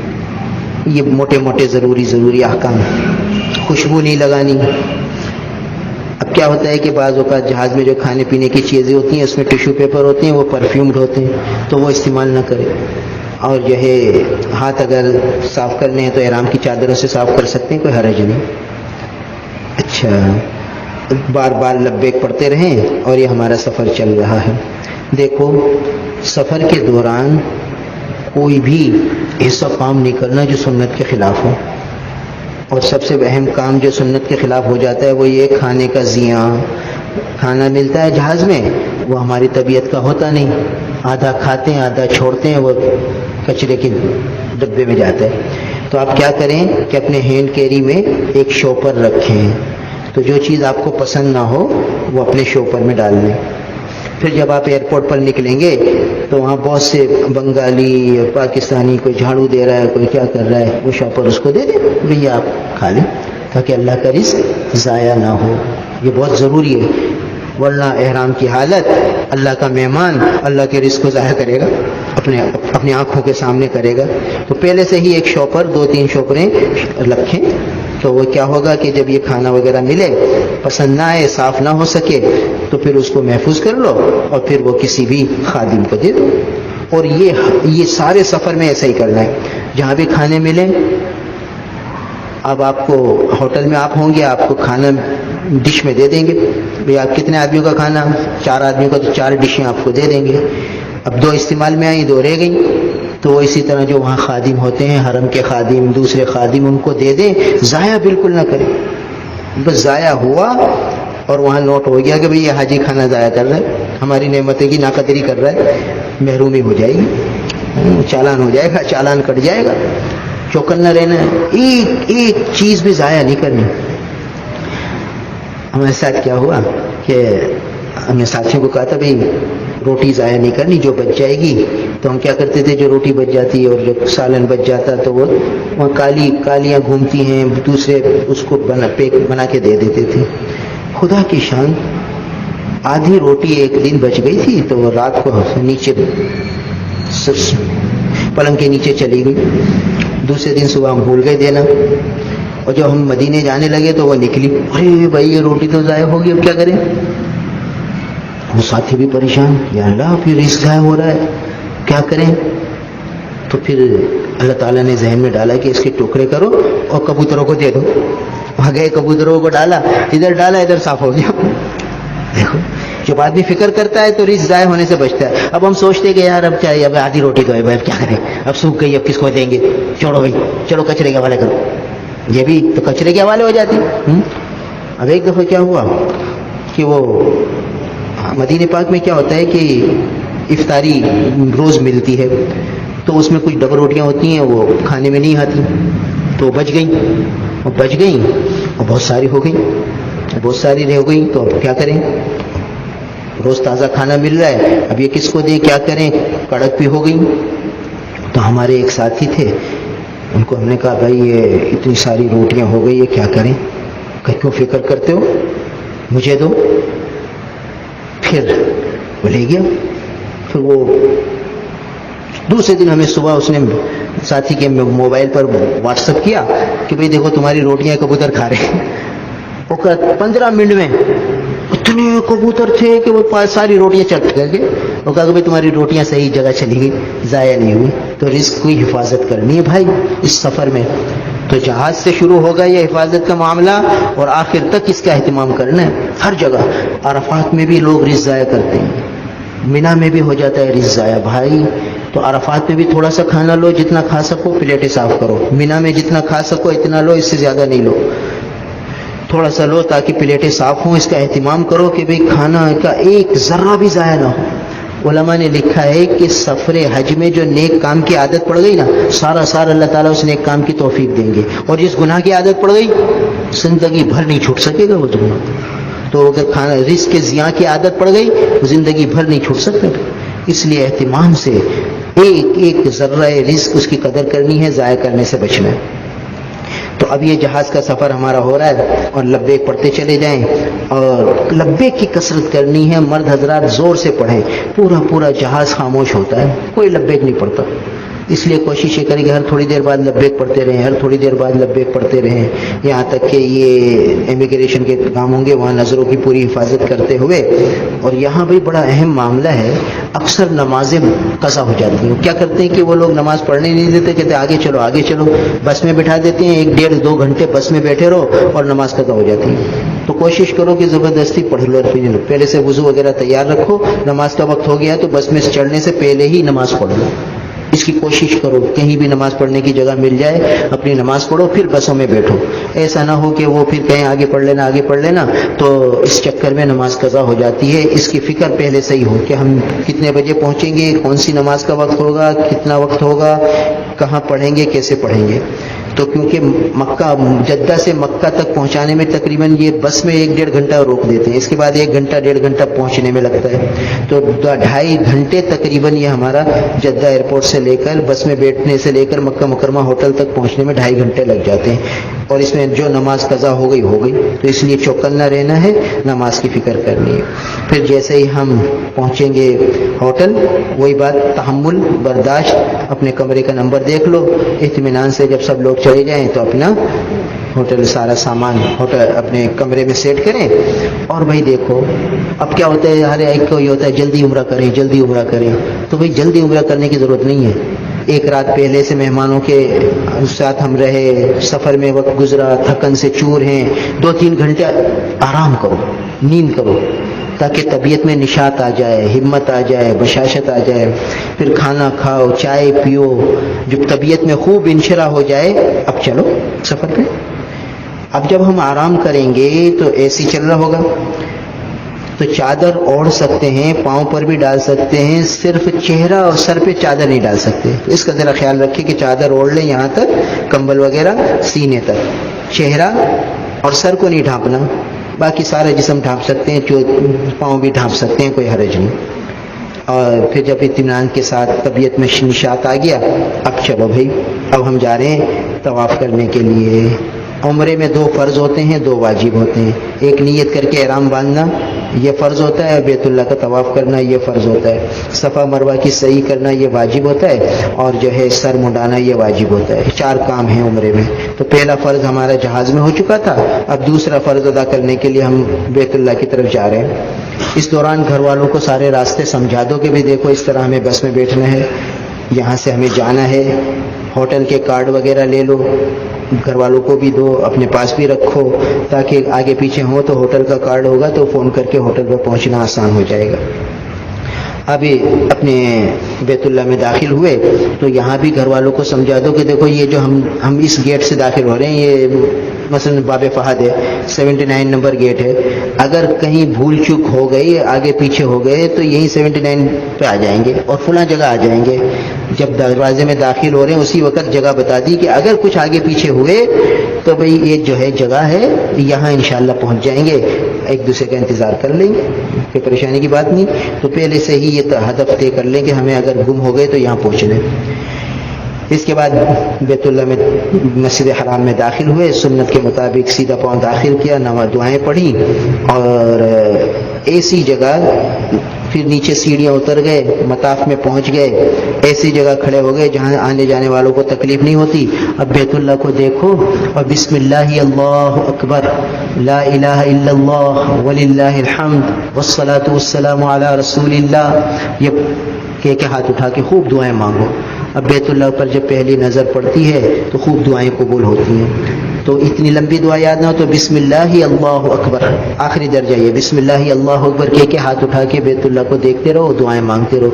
یہ موٹے ضروری احکام. خوشبو نہیں لگانی. اب کیا ہوتا ہے کہ بعض اوقات جہاز میں جو کھانے پینے کی چیزیں ہوتی ہیں اس میں ٹیشو پیپر ہوتے ہیں، وہ پرفیومڈ ہوتے ہیں، تو وہ استعمال نہ کرے. اور جو ہے ہاتھ اگر صاف کرنے ہیں تو احرام کی چادروں سے صاف کر سکتے ہیں، کوئی حرج نہیں. اچھا، بار بار لبیک پڑھتے رہیں اور یہ ہمارا سفر چل رہا ہے. دیکھو سفر کے دوران کوئی بھی ایسا کام نہیں کرنا جو سنت کے خلاف ہو. اور سب سے اہم کام جو سنت کے خلاف ہو جاتا ہے وہ یہ کھانے کا زیاں. کھانا ملتا ہے جہاز میں، وہ ہماری طبیعت کا ہوتا نہیں، آدھا کھاتے ہیں آدھا چھوڑتے ہیں، وہ کچرے کے ڈبے میں جاتا ہے. تو آپ کیا کریں کہ اپنے ہینڈ کیری میں ایک شوپر رکھیں. تو جو چیز آپ کو پسند نہ ہو وہ اپنے شوپر میں ڈال لیں. پھر جب آپ ایئرپورٹ پر نکلیں گے تو وہاں بہت سے بنگالی پاکستانی، کوئی جھاڑو دے رہا ہے، کوئی کیا کر رہا ہے، وہ شاپر اس کو دے دیں، بھیا آپ کھا لیں تاکہ اللہ کا رزق ضائع نہ ہو. یہ بہت ضروری ہے، ورنہ احرام کی حالت اللہ کا مہمان اللہ کے رزق کو ضائع کرے گا، اپنے آنکھوں کے سامنے کرے گا. تو پہلے سے ہی ایک شوپر 2-3 شوپریں رکھیں. تو وہ کیا ہوگا کہ جب یہ کھانا وغیرہ ملے، پسند نہ آئے، صاف نہ ہو سکے، تو پھر اس کو محفوظ کر لو اور پھر وہ کسی بھی خادم کو دے دو. اور یہ سارے سفر میں ایسا ہی کرنا ہے. جہاں بھی کھانے ملیں، اب آپ کو ہوٹل میں آپ ہوں گے، آپ کو کھانا ڈش میں دے دیں گے. بھئی آپ کتنے آدمیوں کا کھانا؟ 4 آدمیوں کا، تو 4 ڈشیں آپ کو دے دیں گے. اب 2 استعمال میں آئیں، 2 رہ گئیں، تو وہ اسی طرح جو وہاں خادم ہوتے ہیں، حرم کے خادم، دوسرے خادم، ان کو دے دیں. ضائع بالکل نہ کریں. بس ضائع ہوا اور وہاں نوٹ ہو گیا کہ بھئی یہ حاجی کھانا ضائع کر رہا ہے، ہماری نعمتیں کی ناقدری کر رہا ہے، محرومی ہو جائے گی، چالان ہو جائے گا، چالان کٹ جائے گا. چوکنا رہنا ہے، ایک چیز بھی ضائع نہیں کرنی. ہمارے ساتھ کیا ہوا کہ ہم نے ساتھیوں کو کہا تھا بھئی روٹی ضائع نہیں کرنی، جو بچ جائے گی. تو ہم کیا کرتے تھے، جو روٹی بچ جاتی اور جو سالن بچ جاتا تو وہ وہاں کالیاں گھومتی ہیں، دوسرے اس کو بنا کے دے دیتے تھے. خدا کی شان، آدھی روٹی ایک دن بچ گئی تھی تو وہ رات کو نیچے پلنگ کے نیچے چلی گئی. دوسرے دن صبح ہم بھول گئے دینا، اور جب ہم مدینے جانے لگے تو وہ نکلی. ارے بھائی یہ روٹی تو ضائع ہوگی، اب کیا کریں؟ وہ ساتھی بھی پریشان، یا اللہ پھر رزق ضائع ہو رہا ہے، کیا کریں؟ تو پھر اللہ تعالیٰ نے ذہن میں ڈالا کہ اس کے ٹکڑے کرو اور کبوتروں کو دے دو. وہاں گئے، کبوتروں کو ڈالا، ادھر صاف ہو گیا. دیکھو، جب آدمی فکر کرتا ہے تو رزق ضائع ہونے سے بچتا ہے. اب ہم سوچتے ہیں کہ یار اب کیا، اب آدھی روٹی تو ہے بھائی، اب کیا کریں، اب سوکھ گئی، اب کس کو دیں گے، چھوڑو بھائی، چلو کچرے کے حوالے کرو. یہ بھی تو کچرے کے حوالے ہو جاتی. اب ایک دفعہ کیا ہوا کہ وہ مدینہ پاک میں کیا ہوتا ہے کہ افطاری روز ملتی ہے، تو اس میں کچھ ڈبل روٹیاں ہوتی ہیں، وہ کھانے میں نہیں آتی، تو بچ گئیں اور بہت ساری ہو گئیں، بہت ساری رہ گئیں. تو اب کیا کریں؟ روز تازہ کھانا مل رہا ہے، اب یہ کس کو دیں، کیا کریں؟ کڑک بھی ہو گئی. تو ہمارے ایک ساتھی تھے، ان کو ہم نے کہا بھائی یہ اتنی ساری روٹیاں ہو گئی، یہ کیا کریں؟ کہ کیوں فکر کرتے ہو، مجھے دو. پھر وہ لے گیا. پھر وہ دوسرے دن ہمیں صبح اس نے ساتھی کے موبائل پر واٹس ایپ کیا کہ بھئی دیکھو تمہاری روٹیاں کبوتر کھا رہے ہیں. وہ 15 منٹ میں اتنے کبوتر تھے کہ وہ ساری روٹیاں چٹ کر کے وہ کہا کہ بھئی تمہاری روٹیاں صحیح جگہ چلی گئی، ضائع نہیں ہوئی. تو رزق کی حفاظت کرنی ہے بھائی اس سفر میں. تو جہاز سے شروع ہوگا یہ حفاظت کا معاملہ، اور آخر تک اس کا اہتمام کرنا ہے ہر جگہ. عرفات میں بھی لوگ رزق ضائع کرتے ہیں، مینا میں بھی ہو جاتا ہے رزق ضائع بھائی. تو عرفات میں بھی تھوڑا سا کھانا لو، جتنا کھا سکو، پلیٹیں صاف کرو. مینا میں جتنا کھا سکو اتنا لو، اس سے زیادہ نہیں لو، تھوڑا سا لو تاکہ پلیٹیں صاف ہوں. اس کا اہتمام کرو کہ بھئی کھانا کا ایک ذرہ بھی ضائع نہ ہو. علماء نے لکھا ہے کہ سفر حج میں جو نیک کام کی عادت پڑ گئی نا، سارا اللہ تعالیٰ اس نیک کام کی توفیق دیں گے. اور جس گناہ کی عادت پڑ گئی، زندگی بھر نہیں چھوٹ سکے گا وہ گناہ. تو اگر کھانا رزق کے ضیاع کی عادت پڑ گئی، زندگی بھر نہیں چھوٹ سکتا. اس لیے اہتمام سے ایک ذرہ رزق اس کی قدر کرنی ہے، ضائع کرنے سے بچنا ہے. تو اب یہ جہاز کا سفر ہمارا ہو رہا ہے، اور لبیک پڑھتے چلے جائیں، اور لبیک کی کثرت کرنی ہے. مرد حضرات زور سے پڑھیں، پورا جہاز خاموش ہوتا ہے، کوئی لبیک نہیں پڑھتا. اس لیے کوشش یہ کریں کہ ہر تھوڑی دیر بعد لبیک پڑھتے رہیں، ہر تھوڑی دیر بعد لبیک پڑھتے رہیں، یہاں تک کہ یہ امیگریشن کے کام ہوں گے وہاں نظروں کی پوری حفاظت کرتے ہوئے. اور یہاں بھی بڑا اہم معاملہ ہے، اکثر نمازیں قضا ہو جاتی ہیں. کیا کرتے ہیں کہ وہ لوگ نماز پڑھنے نہیں دیتے، کہتے آگے چلو، بس میں بٹھا دیتے ہیں، 1-1.5-2 گھنٹے بس میں بیٹھے رہو اور نماز قضا ہو جاتی ہے. تو کوشش کرو کہ زبردستی پڑھ لو، پہلے سے وضو وغیرہ تیار رکھو، نماز کا وقت ہو گیا تو بس میں چڑھنے سے پہلے ہی نماز پڑھ لو. اس کی کوشش کرو، کہیں بھی نماز پڑھنے کی جگہ مل جائے اپنی نماز پڑھو، پھر بسوں میں بیٹھو. ایسا نہ ہو کہ وہ پھر کہیں آگے پڑھ لینا تو اس چکر میں نماز قضا ہو جاتی ہے. اس کی فکر پہلے سے ہی ہو کہ ہم کتنے بجے پہنچیں گے، کون سی نماز کا وقت ہوگا، کتنا وقت ہوگا، کہاں پڑھیں گے، کیسے پڑھیں گے. تو کیونکہ جدہ سے مکہ تک پہنچانے میں تقریباً یہ بس میں 1-1.5 گھنٹہ روک دیتے ہیں، اس کے بعد 1 گھنٹہ 1.5 گھنٹہ پہنچنے میں لگتا ہے. تو 2.5 گھنٹے تقریباً یہ ہمارا جدہ ایئرپورٹ سے لے کر بس میں بیٹھنے سے لے کر مکہ مکرمہ ہوٹل تک پہنچنے میں 2.5 گھنٹے لگ جاتے ہیں. اور اس میں جو نماز قضا ہو گئی. تو اس لیے چوکنا رہنا ہے، نماز کی فکر کرنی ہے. پھر جیسے ہی ہم پہنچیں گے ہوٹل، وہی بات، تحمل، برداشت، اپنے کمرے کا نمبر دیکھ لو، اطمینان سے جب سب لوگ چلے جائیں تو اپنا ہوٹل سارا سامان ہوٹل اپنے کمرے میں سیٹ کریں، اور بھائی دیکھو اب کیا ہوتا ہے، ہر ایک کو یہ ہوتا ہے جلدی عمرہ کریں جلدی عمرہ کریں، تو بھائی جلدی عمرہ کرنے کی ضرورت نہیں ہے. ایک رات پہلے سے مہمانوں کے ساتھ ہم رہے، سفر میں وقت گزرا، تھکن سے چور ہیں، 2-3 گھنٹے آرام کرو، نیند کرو، تاکہ طبیعت میں نشاط آ جائے، ہمت آ جائے، بشاشت آ جائے. پھر کھانا کھاؤ، چائے پیو، جب طبیعت میں خوب انشراح ہو جائے اب چلو سفر پہ. اب جب ہم آرام کریں گے تو اے سی چل رہا ہوگا، تو چادر اوڑھ سکتے ہیں، پاؤں پر بھی ڈال سکتے ہیں، صرف چہرہ اور سر پہ چادر نہیں ڈال سکتے. اس کا ذرا خیال رکھیں کہ چادر اوڑھ لیں یہاں تک، کمبل وغیرہ سینے تک، چہرہ اور سر کو نہیں ڈھانپنا، باقی سارا جسم ڈھانپ سکتے ہیں، پاؤں بھی ڈھانپ سکتے ہیں، کوئی حرج نہیں. اور پھر جب اطمینان کے ساتھ طبیعت میں نشاط آ گیا، اب چلو بھائی اب ہم جا رہے ہیں طواف کرنے کے لیے. عمرے میں 2 فرض ہوتے ہیں، 2 واجب ہوتے ہیں. ایک نیت کر کے احرام باندھنا یہ فرض ہوتا ہے، بیت اللہ کا طواف کرنا یہ فرض ہوتا ہے. صفا مروہ کی سعی کرنا یہ واجب ہوتا ہے، اور جو ہے سر منڈانا یہ واجب ہوتا ہے. 4 کام ہیں عمرے میں. تو پہلا فرض ہمارا جہاز میں ہو چکا تھا، اب دوسرا فرض ادا کرنے کے لیے ہم بیت اللہ کی طرف جا رہے ہیں. اس دوران گھر والوں کو سارے راستے سمجھا دو کہ بھی دیکھو اس طرح ہمیں بس میں بیٹھنا ہے، یہاں سے ہمیں جانا ہے. ہوٹل کے کارڈ وغیرہ لے لو، گھر والوں کو بھی دو، اپنے پاس بھی رکھو، تاکہ آگے پیچھے ہو تو ہوٹل کا کارڈ ہوگا تو فون کر کے ہوٹل پر پہنچنا آسان ہو جائے گا. ابھی اپنے بیت اللہ میں داخل ہوئے تو یہاں بھی گھر والوں کو سمجھا دو کہ دیکھو یہ جو ہم اس گیٹ سے داخل ہو رہے ہیں، یہ مثلا باب فہد ہے، 79 نمبر گیٹ ہے. اگر کہیں بھول چوک ہو گئی، آگے پیچھے ہو گئے تو یہیں 79 پہ آ جائیں گے اور فلاں جگہ آ جائیں گے. جب دروازے میں داخل ہو رہے ہیں اسی وقت جگہ بتا دی کہ اگر کچھ آگے پیچھے ہوئے تو بھئی یہ جو ہے جگہ ہے، یہاں انشاءاللہ پہنچ جائیں گے، ایک دوسرے کا انتظار کر لیں گے، کوئی پریشانی کی بات نہیں. تو پہلے سے ہی یہ ہدف طے کر لیں کہ ہمیں اگر گم ہو گئے تو یہاں پہنچنے. اس کے بعد بیت اللہ میں مسجد حرام میں داخل ہوئے، سنت کے مطابق سیدھا پاؤں داخل کیا، نماز دعائیں پڑھی، اور ایسی جگہ پھر نیچے سیڑھیاں اتر گئے، مطاف میں پہنچ گئے، ایسی جگہ کھڑے ہو گئے جہاں آنے جانے والوں کو تکلیف نہیں ہوتی. اب بیت اللہ کو دیکھو اور بسم اللہ اللہ اکبر، لا الہ الا اللہ وللہ الحمد والصلاۃ والسلام علی رسول اللہ، یہ کہہ کے ہاتھ اٹھا کے خوب دعائیں مانگو. اب بیت اللہ پر جب پہلی نظر پڑتی ہے تو خوب دعائیں قبول ہوتی ہیں. تو اتنی لمبی دعا یاد نہ ہو تو بسم اللہ اللہ اکبر، آخری درجہ یہ بسم اللہ اللہ اکبر کہہ کے ہاتھ اٹھا کے بیت اللہ کو دیکھتے رہو، دعائیں مانگتے رہو،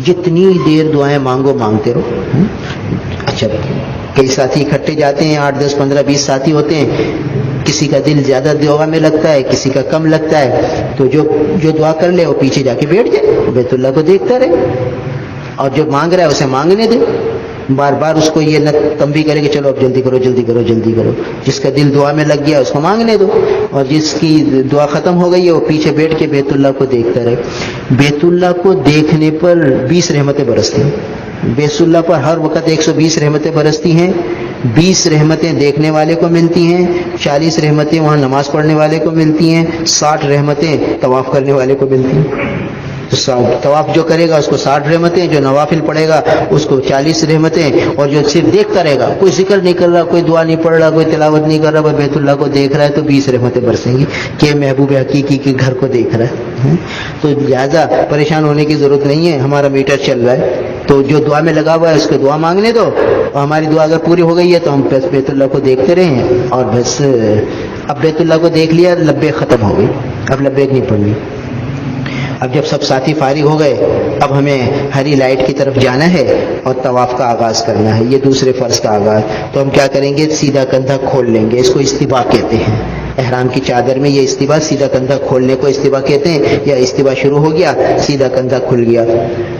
جتنی دیر دعائیں مانگو مانگتے رہو. اچھا کئی ساتھی اکٹھے جاتے ہیں، 8 10 15 20 ساتھی ہوتے ہیں، کسی کا دل زیادہ دعا میں لگتا ہے، کسی کا کم لگتا ہے، تو جو دعا کر لے وہ پیچھے جا کے بیٹھ جائے، بیت اللہ کو دیکھتا رہے، اور جو مانگ رہا ہے اسے مانگنے دے. بار بار اس کو یہ نہ تنبیہ کرے کہ چلو اب جلدی کرو جلدی کرو جلدی کرو. جس کا دل دعا میں لگ گیا اس کو مانگنے دو، اور جس کی دعا ختم ہو گئی ہے وہ پیچھے بیٹھ کے بیت اللہ کو دیکھتا رہے. بیت اللہ کو دیکھنے پر 20 رحمتیں برستی ہیں. بیت اللہ پر ہر وقت 120 رحمتیں برستی ہیں. 20 رحمتیں دیکھنے والے کو ملتی ہیں، 40 رحمتیں وہاں نماز پڑھنے والے کو ملتی ہیں، 60 رحمتیں طواف کرنے والے کو ملتی ہیں. طواف جو کرے گا اس کو 60 رحمتیں، جو نوافل پڑھے گا اس کو 40 رحمتیں، اور جو صرف دیکھتا رہے گا، کوئی ذکر نہیں کر رہا، کوئی دعا نہیں پڑھ رہا، کوئی تلاوت نہیں کر رہا، بس بیت اللہ کو دیکھ رہا ہے تو 20 رحمتیں برسیں گی کہ محبوب حقیقی کے گھر کو دیکھ رہا ہے. تو لہٰذا پریشان ہونے کی ضرورت نہیں ہے، ہمارا میٹر چل رہا ہے. تو جو دعا میں لگا ہوا ہے اس کو دعا مانگنے دو، اور ہماری دعا اگر پوری ہو گئی ہے تو ہم بس بیت اللہ کو دیکھتے رہے ہیں. اور بس اب بیت اللہ کو دیکھ لیا، لبیک ختم ہو گئی، اب لبیک نہیں پڑھنی. اب جب سب ساتھی فارغ ہو گئے، اب ہمیں ہری لائٹ کی طرف جانا ہے اور طواف کا آغاز کرنا ہے، یہ دوسرے فرض کا آغاز. تو ہم کیا کریں گے، سیدھا کندھا کھول لیں گے، اس کو استباء کہتے ہیں. احرام کی چادر میں یہ استباء، سیدھا کندھا کھولنے کو استباء کہتے ہیں. یا استباء شروع ہو گیا، سیدھا کندھا کھل گیا،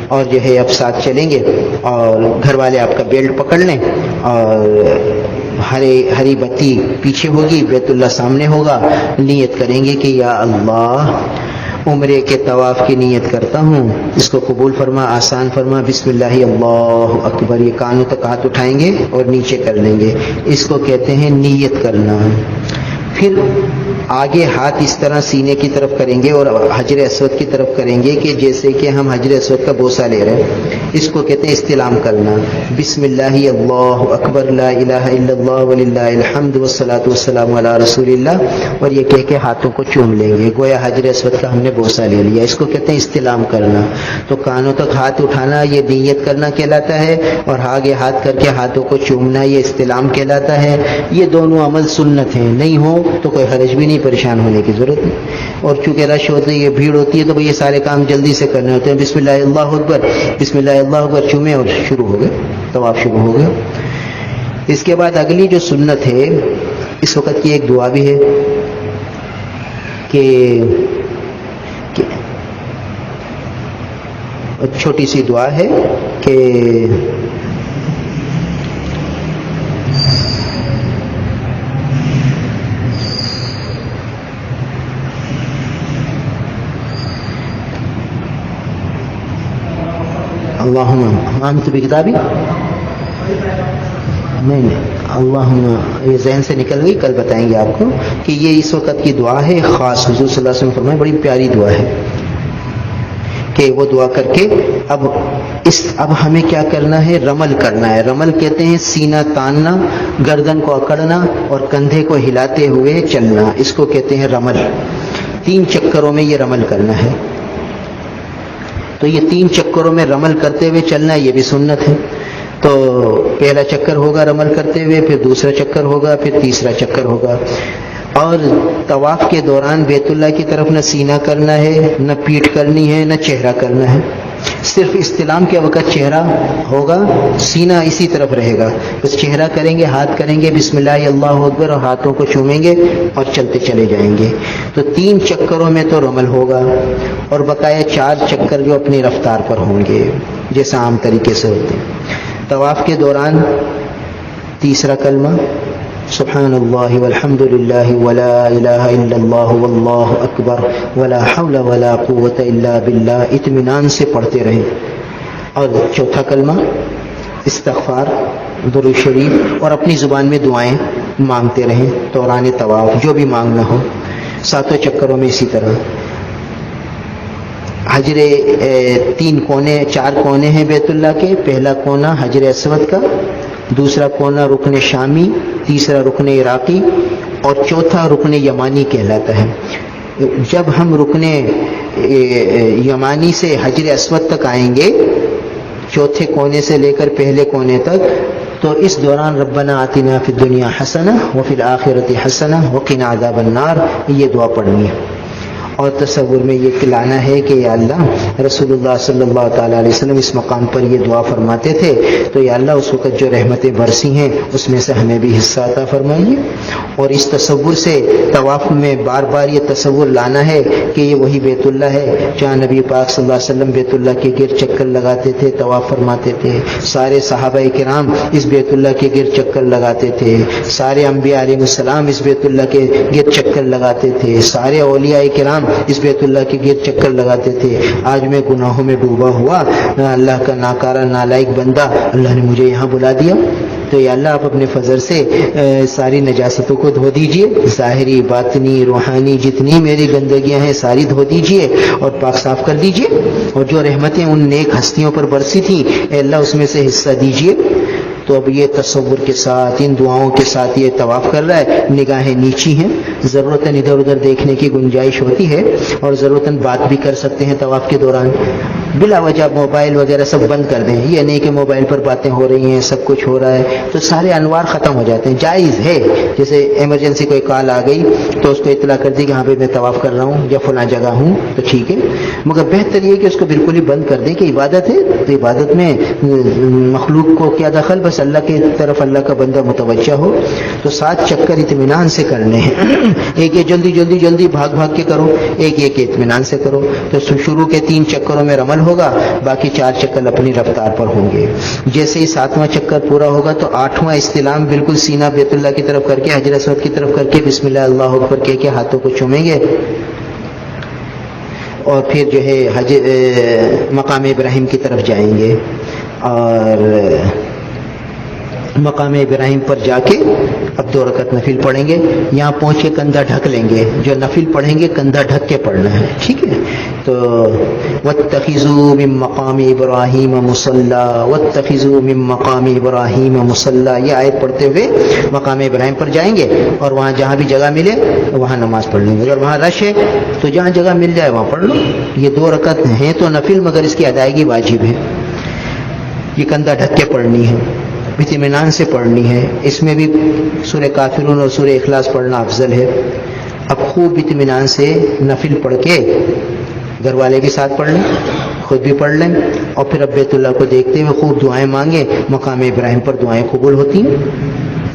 اور جو ہے اب ساتھ چلیں گے، اور گھر والے آپ کا بیلٹ پکڑ لیں، اور ہری بتی پیچھے ہوگی، بیت اللہ سامنے ہوگا. نیت کریں گے کہ یا اللہ عمرے کے طواف کی نیت کرتا ہوں، اس کو قبول فرما، آسان فرما. بسم اللہ اللہ اکبر، یہ کانوں تک ہاتھ اٹھائیں گے اور نیچے کر لیں گے، اس کو کہتے ہیں نیت کرنا. پھر آگے ہاتھ اس طرح سینے کی طرف کریں گے اور حجر اسود کی طرف کریں گے کہ جیسے کہ ہم حجر اسود کا بوسہ لے رہے ہیں. اس کو کہتے ہیں استلام کرنا. بسم اللہ اللہ اکبر لا الہ الا اللہ وللہ الحمد والصلاۃ والسلام علی رسول اللہ, اور یہ کہہ کے ہاتھوں کو چوم لیں گے گویا حجر اسود کا ہم نے بوسہ لے لیا. اس کو کہتے ہیں استلام کرنا. تو کانوں تک ہاتھ اٹھانا یہ نیت کرنا کہلاتا ہے, اور آگے ہاتھ کر کے ہاتھوں کو چومنا یہ استلام کہلاتا ہے. یہ دونوں عمل سنت ہیں, نہیں ہو تو کوئی حرج بھی نہیں, پریشان ہونے کی ضرورت نہیں. اور چونکہ رش ہوتے یہ بھیڑ ہوتی ہے تو یہ سارے کام جلدی سے کرنے ہوتے ہیں. بسم اللہ اللہ اکبر, بسم اللہ اللہ اکبر, چومے اور شروع ہو گئے, طواف شروع ہو گیا. اس کے بعد اگلی جو سنت ہے اس وقت کی ایک دعا بھی ہے کہ چھوٹی سی دعا ہے کہ اللہم آمنت بکتابی, نہیں اللہم, یہ ذہن سے نکل گئی, کل بتائیں گے آپ کو کہ یہ اس وقت کی دعا ہے خاص. حضور صلی اللہ علیہ وسلم فرمائے بڑی پیاری دعا ہے کہ وہ دعا کر کے اب ہمیں کیا کرنا ہے, رمل کرنا ہے. رمل کہتے ہیں سینہ تاننا, گردن کو اکڑنا اور کندھے کو ہلاتے ہوئے چلنا, اس کو کہتے ہیں رمل. 3 چکروں میں یہ رمل کرنا ہے. تو یہ 3 چکروں میں رمل کرتے ہوئے چلنا یہ بھی سنت ہے. تو پہلا چکر ہوگا رمل کرتے ہوئے, پھر دوسرا چکر ہوگا, پھر تیسرا چکر ہوگا. اور طواف کے دوران بیت اللہ کی طرف نہ سینہ کرنا ہے, نہ پیٹھ کرنی ہے, نہ چہرہ کرنا ہے. صرف استلام کے وقت چہرہ ہوگا, سینہ اسی طرف رہے گا. بس چہرہ کریں گے, ہاتھ کریں گے بسم اللہ اللہ اکبر, اور ہاتھوں کو چومیں گے اور چلتے چلے جائیں گے. تو 3 چکروں میں تو رمل ہوگا, اور بقایا 4 چکر جو اپنی رفتار پر ہوں گے جیسا عام طریقے سے ہوتے ہیں. طواف کے دوران تیسرا کلمہ سبحان اللہ والحمد للہ ولا الہ الا اللہ واللہ اکبر ولا حول ولا قوت الا باللہ اطمینان سے پڑھتے رہیں. اور چوتھا کلمہ استغفار, درود شریف, اور اپنی زبان میں دعائیں مانگتے رہیں دوران طواف جو بھی مانگنا ہو. 7 چکروں میں اسی طرح. حجر 4 کونے ہیں بیت اللہ کے. پہلا کونا حجر اسود کا, دوسرا کونا رکن شامی, تیسرا رکن عراقی, اور چوتھا رکن یمانی کہلاتا ہے. جب ہم رکن یمانی سے حجر اسود تک آئیں گے, چوتھے کونے سے لے کر پہلے کونے تک, تو اس دوران ربنا آتنا فی الدنیا حسنہ وفی الآخرۃ حسنہ وقنا عذاب النار یہ دعا پڑھنی ہے. اور تصور میں یہ کلانا ہے کہ یا اللہ رسول اللہ صلی اللہ تعالیٰ علیہ وسلم اس مقام پر یہ دعا فرماتے تھے, تو یا اللہ اس وقت جو رحمتیں برسی ہیں اس میں سے ہمیں بھی حصہ عطا فرمائیے. اور اس تصور سے طواف میں بار بار یہ تصور لانا ہے کہ یہ وہی بیت اللہ ہے جہاں نبی پاک صلی اللہ علیہ وسلم بیت اللہ کے گرد چکر لگاتے تھے, طواف فرماتے تھے. سارے صحابہ کرام اس بیت اللہ کے گرد چکر لگاتے تھے, سارے انبیاء علیہ السلام اس بیت اللہ کے گرد چکر لگاتے تھے, سارے اولیاء کرام اس بیت اللہ کے گرد چکر لگاتے تھے. آج میں گناہوں میں ڈوبا ہوا اللہ کا ناکارہ نالائق بندہ, اللہ نے مجھے یہاں بلا دیا, تو یا اللہ آپ اپنے فضل سے ساری نجاستوں کو دھو دیجئے, ظاہری باطنی روحانی جتنی میری گندگیاں ہیں ساری دھو دیجئے اور پاک صاف کر دیجئے. اور جو رحمتیں ان نیک ہستیوں پر برسی تھیں اے اللہ اس میں سے حصہ دیجئے. تو اب یہ تصور کے ساتھ ان دعاؤں کے ساتھ یہ طواف کر رہا ہے. نگاہیں نیچی ہیں, ضرورتاً ادھر ادھر دیکھنے کی گنجائش ہوتی ہے, اور ضرورتاً بات بھی کر سکتے ہیں طواف کے دوران. بلا وجہ موبائل وغیرہ سب بند کر دیں. یہ نہیں کہ موبائل پر باتیں ہو رہی ہیں, سب کچھ ہو رہا ہے تو سارے انوار ختم ہو جاتے ہیں. جائز ہے, جیسے ایمرجنسی کوئی کال آ گئی تو اس کو اطلاع کر دی کہ ہاں پہ میں طواف کر رہا ہوں یا فلاں جگہ ہوں, تو ٹھیک ہے. مگر بہتر یہ کہ اس کو بالکل ہی بند کر دیں کہ عبادت ہے تو عبادت میں مخلوق کو کیا دخل, بس اللہ کی طرف اللہ کا بندہ متوجہ ہو. تو 7 چکر اطمینان سے کرنے ہیں. ایک یہ جلدی جلدی جلدی بھاگ بھاگ کے کرو, ایک ایک اطمینان سے کرو. تو شروع کے 3 چکروں میں رمل ہوگا, باقی 4 چکر اپنی رفتار پر ہوں گے. جیسے ہی 7واں چکر پورا ہوگا تو 8واں استلام بالکل سینہ بیت اللہ کی طرف کر کے, حجر اسود کی طرف کر کے بسم اللہ اللہ اکبر کہہ کے ہاتھوں کو چومیں گے, اور پھر جو ہے مقام ابراہیم کی طرف جائیں گے. اور مقام ابراہیم پر جا کے اب 2 رکعت نفل پڑھیں گے. یہاں پہنچ کے کندھا ڈھک لیں گے. جو نفل پڑھیں گے کندھا ڈھک کے پڑھنا ہے, ٹھیک ہے. تو واتخذوا من مقام ابراہیم مصلی واتخذوا من مقام ابراہیم مصلی, یہ آیت پڑھتے ہوئے مقام ابراہیم پر جائیں گے اور وہاں جہاں بھی جگہ ملے وہاں نماز پڑھ لیں گے. اگر وہاں رش ہے تو جہاں جگہ مل جائے وہاں پڑھ لو. یہ 2 رکعت ہیں تو نفل, مگر اس کی ادائیگی واجب ہے. یہ کندھا ڈھک کے پڑھنی ہے, اطمینان سے پڑھنی ہے. اس میں بھی سورہ کافرون اور سورہ اخلاص پڑھنا افضل ہے. اب خوب اطمینان سے نفل پڑھ کے گھر والے کے ساتھ پڑھ لیں, خود بھی پڑھ لیں, اور پھر اب بیت اللہ کو دیکھتے ہوئے خوب دعائیں مانگیں. مقام ابراہیم پر دعائیں قبول ہوتی ہیں,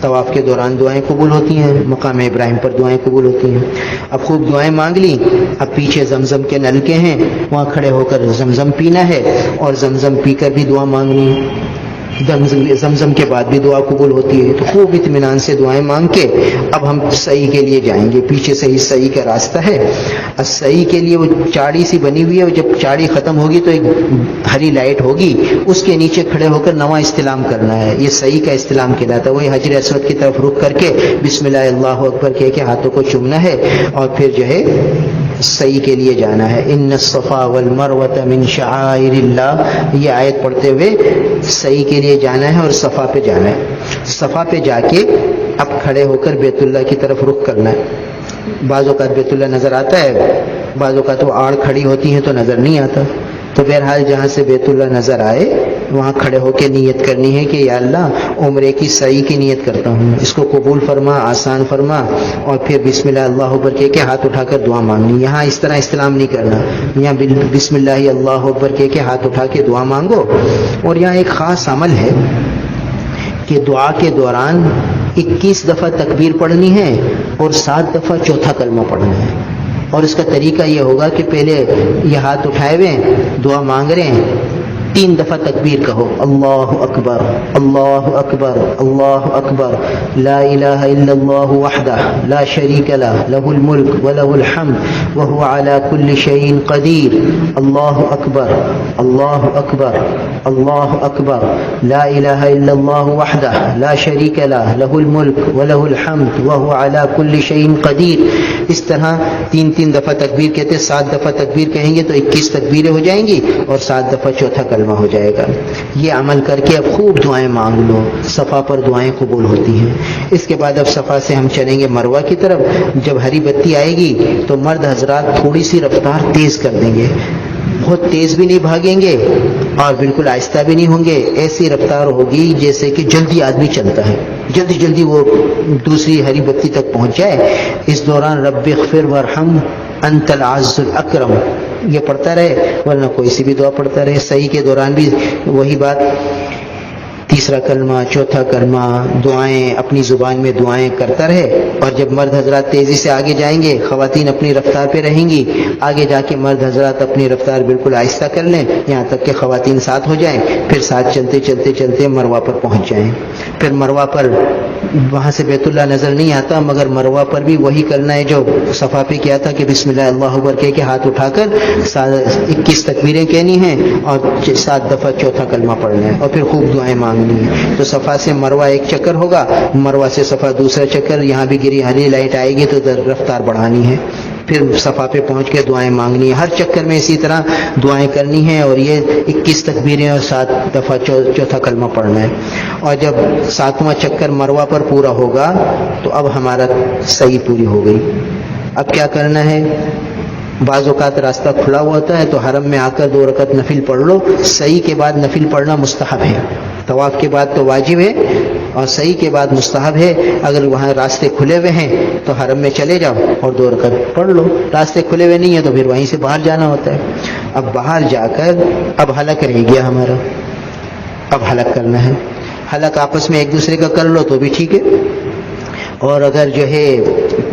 طواف کے دوران دعائیں قبول ہوتی ہیں, مقام ابراہیم پر دعائیں قبول ہوتی ہیں. اب خوب دعائیں مانگ لی. اب پیچھے زمزم کے نلکے ہیں, وہاں کھڑے ہو کر زمزم پینا ہے اور زمزم پی کر بھی دعا مانگنی ہے. زمزم کے بعد بھی دعا قبول ہوتی ہے. تو خوب اطمینان سے دعائیں مانگ کے اب ہم صحیح کے لیے جائیں گے. پیچھے سے ہی صحیح کا راستہ ہے. صحیح کے لیے وہ چاڑی سی بنی ہوئی ہے, اور جب چاڑی ختم ہوگی تو ایک ہری لائٹ ہوگی, اس کے نیچے کھڑے ہو کر نواں استلام کرنا ہے. یہ صحیح کا استلام کہلاتا ہے. وہی حجر اسود کی طرف رخ کر کے بسم اللہ اللہ اکبر کہہ کے ہاتھوں کو چومنا ہے اور پھر جو ہے صحیح کے لیے جانا ہے. ان الصفا والمروۃ من شعائر اللہ, یہ آیت پڑھتے ہوئے صحیح کے لیے جانا ہے اور صفا پہ جانا ہے. صفا پہ جا کے اب کھڑے ہو کر بیت اللہ کی طرف رخ کرنا ہے. بعض اوقات بیت اللہ نظر آتا ہے, بعض اوقات وہ آڑ کھڑی ہوتی ہیں تو نظر نہیں آتا. تو بہرحال جہاں سے بیت اللہ نظر آئے وہاں کھڑے ہو کے نیت کرنی ہے کہ یا اللہ عمرے کی سعی کی نیت کرتا ہوں, اس کو قبول فرما, آسان فرما, اور پھر بسم اللہ اللہ اکبر کہہ کے ہاتھ اٹھا کر دعا مانگنی. یہاں اس طرح استلام نہیں کرنا, یہاں بسم اللہ اللہ اکبر کہہ کے ہاتھ اٹھا کے دعا مانگو. اور یہاں ایک خاص عمل ہے کہ دعا کے دوران 21 دفعہ تکبیر پڑھنی ہے اور 7 دفعہ چوتھا کلمہ پڑھنا ہے. اور اس کا طریقہ یہ ہوگا کہ پہلے یہ ہاتھ اٹھائے ہوئے دعا مانگ رہے ہیں, 3 دفعہ تکبیر کہو, اللہ اکبر اللہ اکبر اللہ اکبر, لا الہ الا اللہ وحدہ لا شریک لہ لہ الملک ولہ الحمد وہو علی کل شیء قدیر, اللہ اکبر اللہ اکبر اللہ اکبر, لا الہ الا اللہ وحدہ لا شریک لہ لہ الملک ولہ الحمد وہو علی کل شیء قدیر. اس طرح 3 دفعہ تکبیر کہتے, 7 دفعہ تکبیر کہیں گے تو 21 تکبیریں ہو جائیں گی اور 7 دفعہ چوتھا کلمہ ہو جائے گا. یہ عمل کر کے اب خوب دعائیں مانگ لو, صفا پر دعائیں قبول ہوتی ہیں. اس کے بعد اب صفا سے ہم چلیں گے مروہ کی طرف. جب ہری بتی آئے گی تو مرد حضرات تھوڑی سی رفتار تیز کر دیں گے, بہت تیز بھی نہیں بھاگیں گے اور بالکل آہستہ بھی نہیں ہوں گے. ایسی رفتار ہوگی جیسے کہ جلدی آدمی چلتا ہے, جلدی جلدی وہ دوسری ہری بتی تک پہنچ جائے. اس دوران رب اغفر وارحم انت العز الاکرم یہ پڑھتا رہے, ورنہ کوئی سی بھی دعا پڑھتا رہے. صحیح کے دوران بھی وہی بات, تیسرا کلمہ چوتھا کلمہ دعائیں اپنی زبان میں دعائیں کرتا رہے. اور جب مرد حضرات تیزی سے آگے جائیں گے خواتین اپنی رفتار پہ رہیں گی, آگے جا کے مرد حضرات اپنی رفتار بالکل آہستہ کر لیں یہاں تک کہ خواتین ساتھ ہو جائیں, پھر ساتھ چلتے چلتے چلتے مروہ پر پہنچ جائیں. پھر مروہ پر وہاں سے بیت اللہ نظر نہیں آتا, مگر مروہ پر بھی وہی کرنا ہے جو صفا پہ کیا تھا کہ بسم اللہ اللہ اکبر کہہ کے ہاتھ اٹھا کر 21 تکبیریں کہنی ہیں اور 7 دفعہ چوتھا کلمہ پڑھنا ہے اور پھر خوب دعائیں مانگنی ہے. تو صفا سے مروہ ایک چکر ہوگا, مروہ سے صفا دوسرا چکر, یہاں بھی گری ہری لائٹ آئے گی تو رفتار بڑھانی ہے. پھر صفا پہ پہنچ کے دعائیں مانگنی ہے. ہر چکر میں اسی طرح دعائیں کرنی ہیں اور یہ 21 تکبیریں اور 7 دفعہ چوتھا کلمہ پڑھنا ہے. اور جب 7واں چکر مروہ پر پورا ہوگا تو اب ہمارا صحیح پوری ہو گئی. اب کیا کرنا ہے, بعض اوقات راستہ کھلا ہوا ہوتا ہے تو حرم میں آ کر 2 رکعت نفل پڑھ لو. صحیح کے بعد نفل پڑھنا مستحب ہے, طواف کے بعد تو واجب ہے اور صحیح کے بعد مستحب ہے. اگر وہاں راستے کھلے ہوئے ہیں تو حرم میں چلے جاؤ اور 2 رکعت پڑھ لو. راستے کھلے ہوئے نہیں ہیں تو پھر وہیں سے باہر جانا ہوتا ہے. اب باہر جا کر اب حلق رہ گیا ہمارا, اب حلق کرنا ہے. حلق آپس میں ایک دوسرے کا کر لو تو بھی ٹھیک ہے, اور اگر جو ہے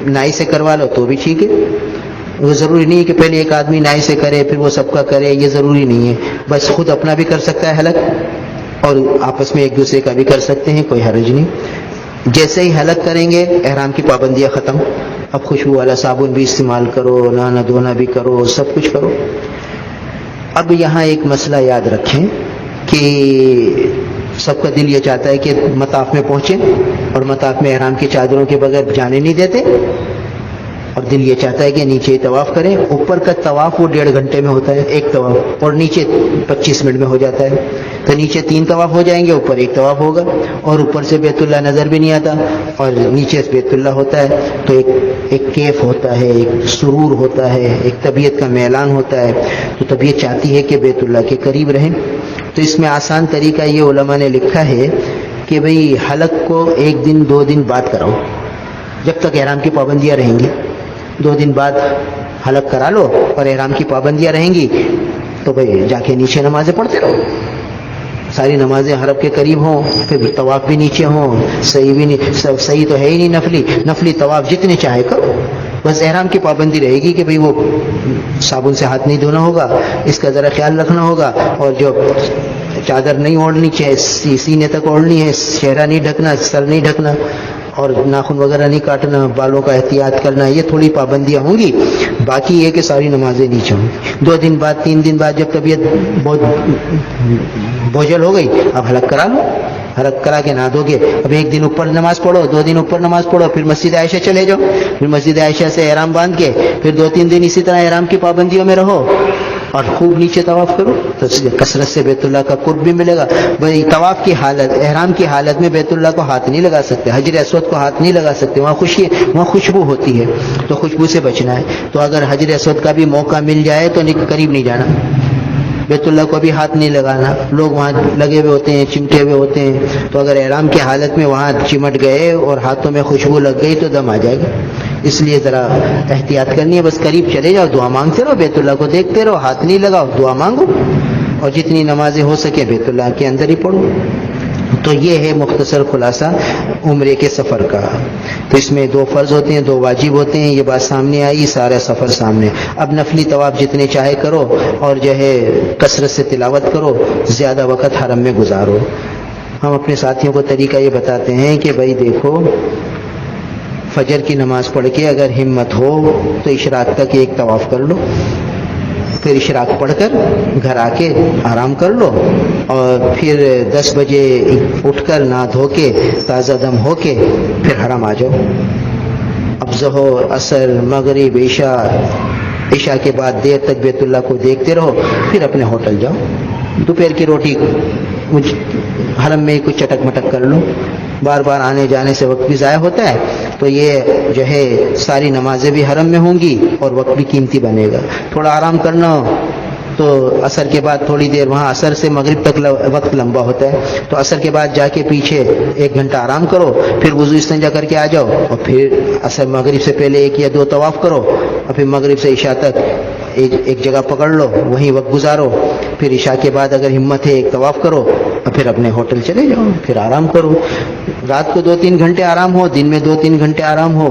نائی سے کروا لو تو بھی ٹھیک ہے. وہ ضروری نہیں ہے کہ پہلے ایک آدمی نائی سے کرے پھر وہ سب کا کرے, یہ ضروری نہیں ہے. بس خود اپنا بھی کر سکتا ہے حلق اور آپس میں ایک دوسرے کا بھی کر سکتے ہیں, کوئی حرج نہیں. جیسے ہی حلق کریں گے احرام کی پابندیاں ختم. اب خوشبو والا صابن بھی استعمال کرو, نہانا دھونا بھی کرو, سب کچھ کرو. اب یہاں ایک مسئلہ یاد رکھیں کہ سب کا دل یہ چاہتا ہے کہ مطاف میں پہنچے، اور مطاف میں احرام کی چادروں کے بغیر جانے نہیں دیتے، اور دل یہ چاہتا ہے کہ نیچے ہی طواف کریں۔ اوپر کا طواف وہ 1.5 گھنٹے میں ہوتا ہے ایک طواف، اور نیچے 25 منٹ میں ہو جاتا ہے۔ تو نیچے 3 طواف ہو جائیں گے، اوپر 1 طواف ہوگا، اور اوپر سے بیت اللہ نظر بھی نہیں آتا، اور نیچے سے بیت اللہ ہوتا ہے۔ تو ایک کیف ہوتا ہے، ایک سرور ہوتا ہے، ایک طبیعت کا میلان ہوتا ہے، تو طبیعت چاہتی ہے کہ بیت اللہ کے قریب رہیں۔ تو اس میں آسان طریقہ یہ علماء نے لکھا ہے کہ بھئی حلق کو 1 دن 2 دن بعد کراؤ، جب تک احرام کی پابندیاں رہیں گی۔ 2 دن بعد حلق کرا لو، اور احرام کی پابندیاں رہیں گی تو بھئی جا کے نیچے نمازیں پڑھتے رہو، ساری نمازیں حرم کے قریب ہوں، پھر طواف بھی نیچے ہوں، صحیح بھی نہیں، صحیح تو ہے ہی نہیں، نفلی طواف جتنے چاہے کرو، بس احرام کی پابندی رہے گی کہ بھئی وہ صابن سے ہاتھ نہیں دھونا ہوگا، اس کا ذرا خیال رکھنا ہوگا، اور جو چادر نہیں اوڑھنی چاہیے، سینے تک اوڑھنی ہے، چہرہ نہیں ڈھکنا، سر نہیں ڈھکنا، اور ناخن وغیرہ نہیں کاٹنا، بالوں کا احتیاط کرنا، یہ تھوڑی پابندیاں ہوں گی۔ باقی یہ کہ ساری نمازیں نیچے ہوں گی۔ 2 دن بعد 3 دن بعد جب طبیعت بہت بوجھل ہو گئی، اب حلق کرا لو، حلق کرا کے نہا دھو گے، اب 1 دن اوپر نماز پڑھو، 2 دن اوپر نماز پڑھو، پھر مسجد عائشہ چلے جاؤ، پھر مسجد عائشہ سے احرام باندھ کے پھر 2-3 دن اسی طرح احرام کی پابندیوں میں رہو، اور خوب نیچے طواف کرو، تو کثرت سے بیت اللہ کا قرب بھی ملے گا۔ بھائی طواف کی حالت، احرام کی حالت میں بیت اللہ کو ہاتھ نہیں لگا سکتے، حجر اسود کو ہاتھ نہیں لگا سکتے، وہاں خوشبو ہوتی ہے، تو خوشبو سے بچنا ہے۔ تو اگر حجر اسود کا بھی موقع مل جائے تو قریب نہیں جانا، بیت اللہ کو بھی ہاتھ نہیں لگانا، لوگ وہاں لگے ہوئے ہوتے ہیں، چمٹے ہوئے ہوتے ہیں، تو اگر احرام کی حالت میں وہاں چمٹ گئے اور ہاتھوں میں خوشبو لگ گئی تو دم آ جائے گا، اس لیے ذرا احتیاط کرنی ہے۔ بس قریب چلے جاؤ، دعا مانگتے رہو، بیت اللہ کو دیکھتے رہو، ہاتھ نہیں لگاؤ، دعا مانگو، اور جتنی نمازیں ہو سکے بیت اللہ کے اندر ہی پڑھو۔ تو یہ ہے مختصر خلاصہ عمرے کے سفر کا۔ تو اس میں 2 فرض ہوتے ہیں، 2 واجب ہوتے ہیں، یہ بات سامنے آئی، سارا سفر سامنے۔ اب نفلی طواف جتنے چاہے کرو، اور جو ہے کثرت سے تلاوت کرو، زیادہ وقت حرم میں گزارو۔ ہم اپنے ساتھیوں کو طریقہ یہ بتاتے ہیں کہ بھائی دیکھو، فجر کی نماز پڑھ کے اگر ہمت ہو تو اشراق تک 1 طواف کر لو، پھر اشراق پڑھ کر گھر آ کے آرام کر لو، اور پھر 10 بجے اٹھ کر نہا دھو کے تازہ دم ہو کے پھر حرم آ جاؤ۔ اب ظہر، عصر، مغرب، عشاء کے بعد دیر تک بیت اللہ کو دیکھتے رہو، پھر اپنے ہوٹل جاؤ، دوپہر کی روٹی حرم میں کچھ چٹک مٹک کر لو، بار بار آنے جانے سے وقت بھی ضائع ہوتا ہے، تو یہ جو ہے ساری نمازیں بھی حرم میں ہوں گی اور وقت بھی قیمتی بنے گا۔ تھوڑا آرام کرنا ہو تو عصر کے بعد تھوڑی دیر، وہاں عصر سے مغرب تک وقت لمبا ہوتا ہے، تو عصر کے بعد جا کے پیچھے 1 گھنٹہ آرام کرو، پھر وضو استنجا کر کے آ جاؤ، اور پھر عصر مغرب سے پہلے 1 یا 2 طواف کرو، اور پھر مغرب سے عشاء تک ایک جگہ پکڑ لو، وہیں وقت گزارو، پھر عشاء کے بعد اگر ہمت ہے 1 طواف کرو، اور پھر اپنے ہوٹل چلے جاؤ، پھر آرام کرو۔ رات کو 2-3 گھنٹے آرام ہو، دن میں 2-3 گھنٹے آرام ہو،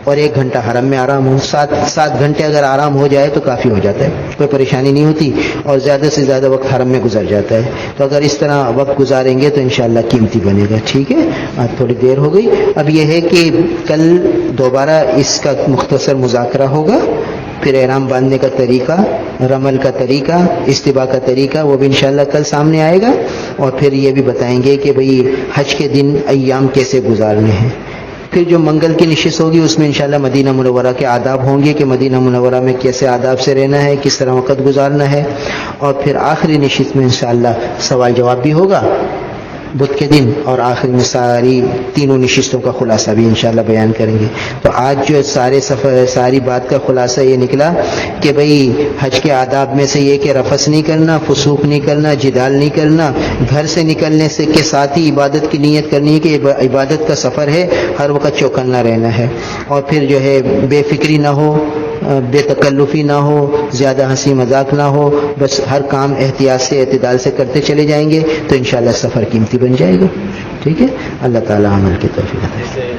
اور 1 گھنٹہ حرم میں آرام ہو۔ 7 گھنٹے اگر آرام ہو جائے تو کافی ہو جاتا ہے، کوئی پریشانی نہیں ہوتی، اور زیادہ سے زیادہ وقت حرم میں گزر جاتا ہے۔ تو اگر اس طرح وقت گزاریں گے تو انشاءاللہ قیمتی بنے گا۔ ٹھیک ہے، آج تھوڑی دیر ہو گئی۔ اب یہ ہے کہ کل دوبارہ اس کا مختصر مذاکرہ ہوگا، پھر احرام باندھنے کا طریقہ، رمل کا طریقہ، استباء کا طریقہ، وہ بھی انشاءاللہ کل سامنے آئے گا، اور پھر یہ بھی بتائیں گے کہ بھئی حج کے دن ایام کیسے گزارنے ہیں۔ پھر جو منگل کی نشست ہوگی اس میں انشاءاللہ مدینہ منورہ کے آداب ہوں گے کہ مدینہ منورہ میں کیسے آداب سے رہنا ہے، کس طرح وقت گزارنا ہے، اور پھر آخری نشست میں انشاءاللہ سوال جواب بھی ہوگا بدھ کے دن، اور آخر میں ساری تینوں نشستوں کا خلاصہ بھی انشاءاللہ بیان کریں گے۔ تو آج جو ساری بات کا خلاصہ یہ نکلا کہ بھئی حج کے آداب میں سے یہ کہ رفث نہیں کرنا، فسوق نہیں کرنا، جدال نہیں کرنا، گھر سے نکلنے سے کے ساتھ ہی عبادت کی نیت کرنی ہے کہ عبادت کا سفر ہے، ہر وقت چوکنا رہنا ہے، اور پھر جو ہے بے فکری نہ ہو، بے تکلفی نہ ہو، زیادہ ہنسی مذاق نہ ہو، بس ہر کام احتیاط سے اعتدال سے کرتے چلے جائیں گے تو انشاءاللہ سفر قیمتی بن جائے گا۔ ٹھیک ہے، اللہ تعالی عمل کی توفیق عطا فرمائے۔